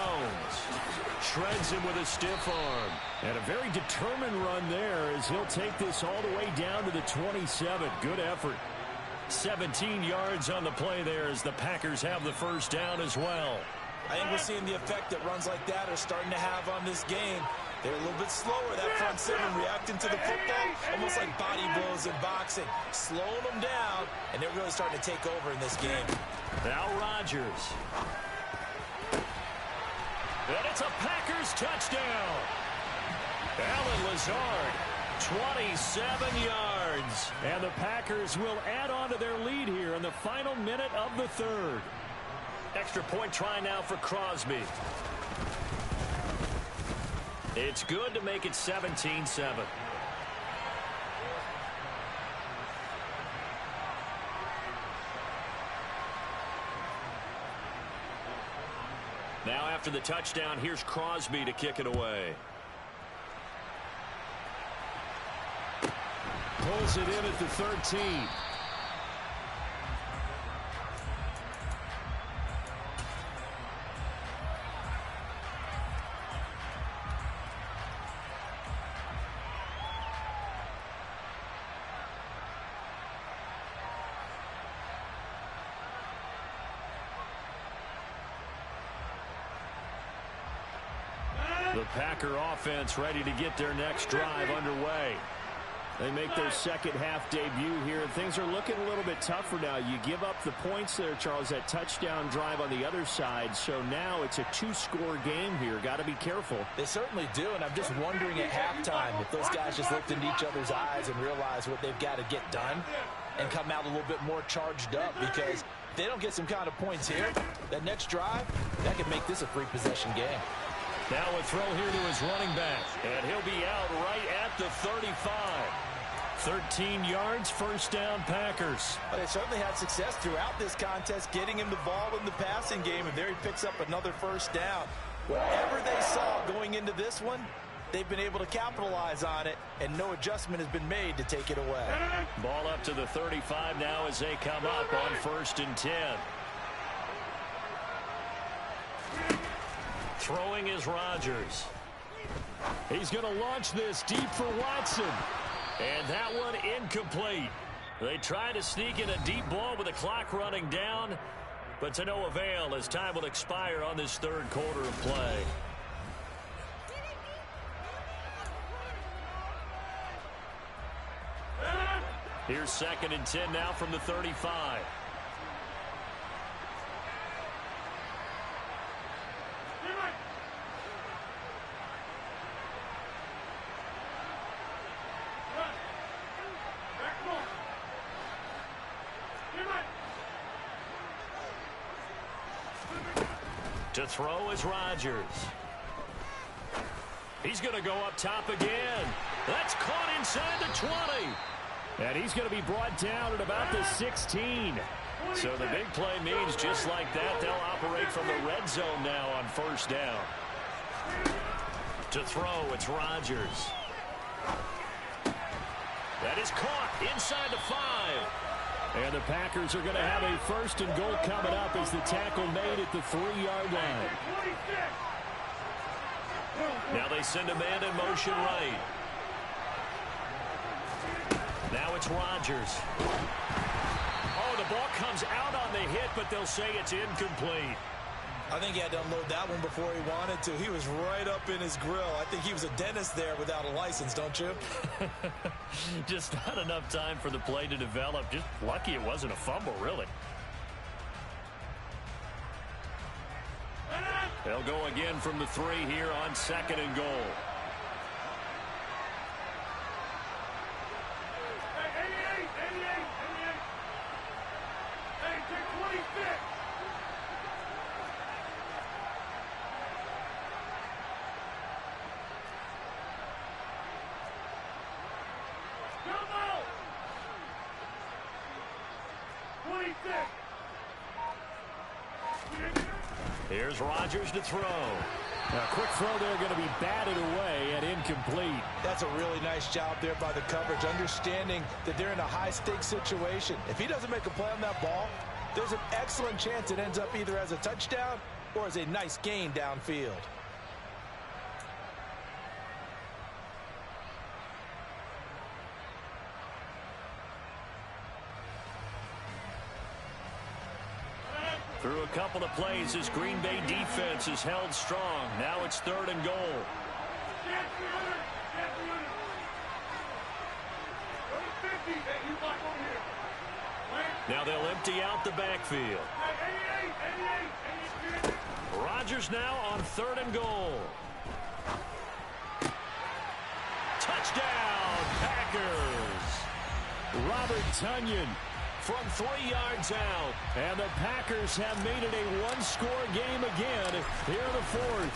Shreds him with a stiff arm. And a very determined run there as he'll take this all the way down to the 27. Good effort. 17 yards on the play there as the Packers have the first down as well. I think we're seeing the effect that runs like that are starting to have on this game. They're a little bit slower, that front seven, reacting to the football, almost like body blows in boxing, slowing them down, and they're really starting to take over in this game. Now Rodgers. And it's a Packers touchdown. Allen Lazard, 27 yards. And the Packers will add on to their lead here in the final minute of the third. Extra point try now for Crosby. It's good to make it 17-7. Now after the touchdown, here's Crosby to kick it away. Pulls it in at the 13. The Packer offense ready to get their next drive underway. They make their second half debut here, and things are looking a little bit tougher now. You give up the points there, Charles, that touchdown drive on the other side. So now it's a two-score game here. Got to be careful. They certainly do, and I'm just wondering at halftime if those guys just looked into each other's eyes and realized what they've got to get done and come out a little bit more charged up, because if they don't get some kind of points here, that next drive, that could make this a free possession game. Now a throw here to his running back, and he'll be out right at the 35. 13 yards, first down, Packers. Well, they certainly had success throughout this contest getting him the ball in the passing game, and there he picks up another first down. Whatever they saw going into this one, they've been able to capitalize on it, and no adjustment has been made to take it away. Ball up to the 35 now as they come up on 1st and 10. Throwing is Rodgers. He's going to launch this deep for Watson. And that one incomplete. They try to sneak in a deep ball with the clock running down, but to no avail as time will expire on this third quarter of play. Here's 2nd and 10 now from the 35. To throw is Rodgers. He's going to go up top again. That's caught inside the 20. And he's going to be brought down at about the 16. So the big play means just like that, they'll operate from the red zone now on 1st down. To throw, it's Rodgers. That is caught inside the 5. And the Packers are going to have a 1st and goal coming up as the tackle made at the 3-yard line. Now they send a man in motion right. Now it's Rodgers. Oh, the ball comes out on the hit, but they'll say it's incomplete. I think he had to unload that one before he wanted to. He was right up in his grill. I think he was a dentist there without a license, don't you? Just not enough time for the play to develop. Just lucky it wasn't a fumble, really. They'll go again from the 3 here on 2nd and goal. Here's Rodgers to throw. A quick throw there, going to be batted away and incomplete. That's a really nice job there by the coverage, understanding that they're in a high-stakes situation. If he doesn't make a play on that ball, there's an excellent chance it ends up either as a touchdown or as a nice gain downfield. Through a couple of plays, this Green Bay defense is held strong. Now it's 3rd and goal. Now they'll empty out the backfield. Rodgers now on 3rd and goal. Touchdown, Packers. Robert Tonyan from 3 yards out. And the Packers have made it a one-score game again here in the 4th.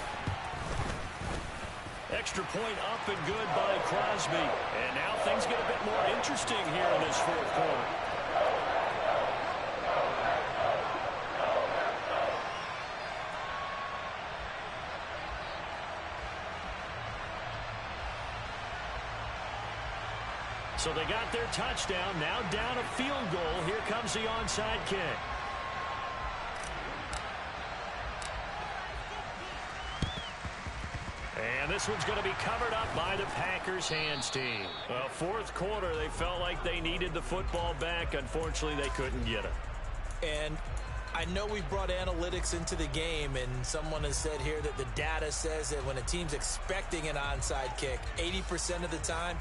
Extra point up and good by Crosby. And now things get a bit more interesting here in this 4th quarter. So they got their touchdown, now down a field goal. Here comes the onside kick. And this one's going to be covered up by the Packers hands team. Well, fourth quarter, they felt like they needed the football back. Unfortunately, they couldn't get it. And I know we brought analytics into the game, and someone has said here that the data says that when a team's expecting an onside kick, 80% of the time,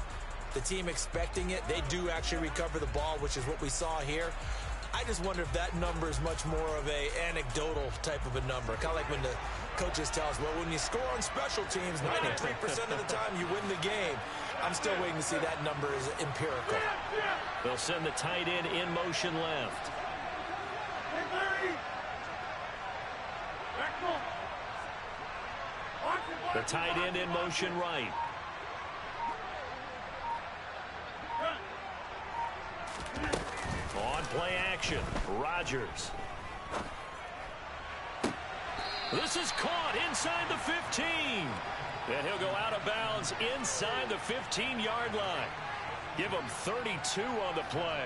the team expecting it, they do actually recover the ball, which is what we saw here. I just wonder if that number is much more of a anecdotal type of a number. Kind of like when the coaches tell us, well, when you score on special teams, 93% of the time you win the game. I'm still waiting to see that number is empirical. They'll send the tight end in motion left. The tight end in motion right. On play action, Rodgers. This is caught inside the 15. And he'll go out of bounds inside the 15-yard line. Give him 32 on the play.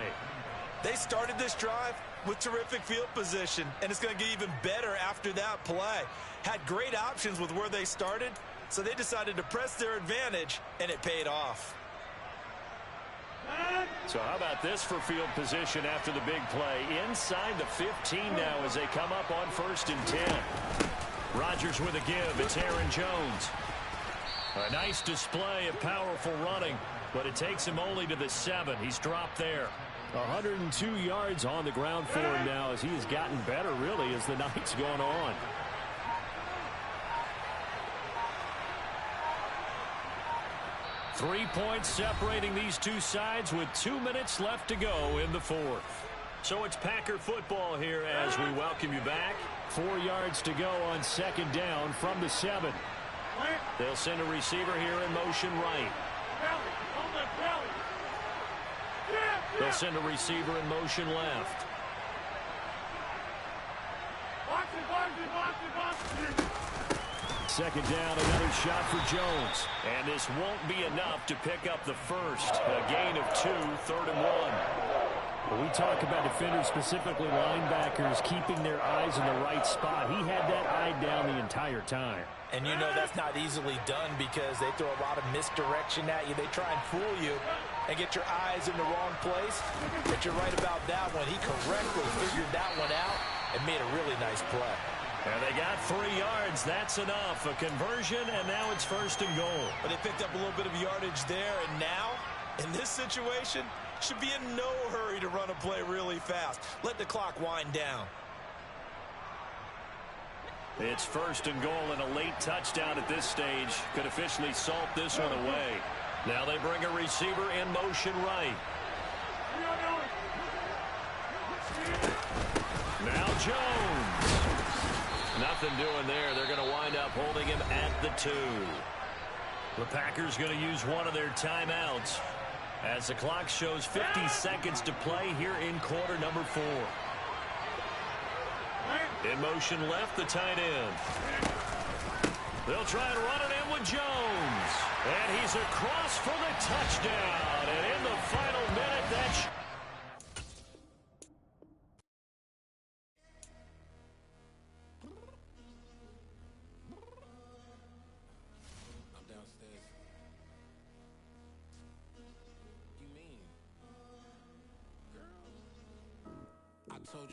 They started this drive with terrific field position, and it's going to get even better after that play. Had great options with where they started, so they decided to press their advantage, and it paid off. So how about this for field position after the big play? Inside the 15 now as they come up on 1st and 10. Rodgers with a give. It's Aaron Jones. A nice display of powerful running, but it takes him only to the 7. He's dropped there. 102 yards on the ground for him now as he has gotten better, really, as the night's gone on. Three points separating these two sides with 2 minutes left to go in the fourth. So it's Packer football here as we welcome you back. 4 yards to go on 2nd down from the 7. They'll send a receiver here in motion right. They'll send a receiver in motion left. Second down, another shot for Jones. And this won't be enough to pick up the first. A gain of 2, 3rd and 1. When we talk about defenders, specifically linebackers, keeping their eyes in the right spot, he had that eye down the entire time. And you know that's not easily done because they throw a lot of misdirection at you. They try and fool you and get your eyes in the wrong place. But you're right about that one. He correctly figured that one out and made a really nice play. And they got 3 yards. That's enough. A conversion, and now it's 1st and goal. But they picked up a little bit of yardage there, and now, in this situation, should be in no hurry to run a play really fast. Let the clock wind down. It's 1st and goal, and a late touchdown at this stage could officially salt this one away. Now they bring a receiver in motion right. Now Jones. Nothing doing there. They're going to wind up holding him at the 2. The Packers going to use one of their timeouts as the clock shows 50 seconds to play here in quarter number 4. In motion left, the tight end. They'll try and run it in with Jones. And he's across for the touchdown. And in the final minute, that's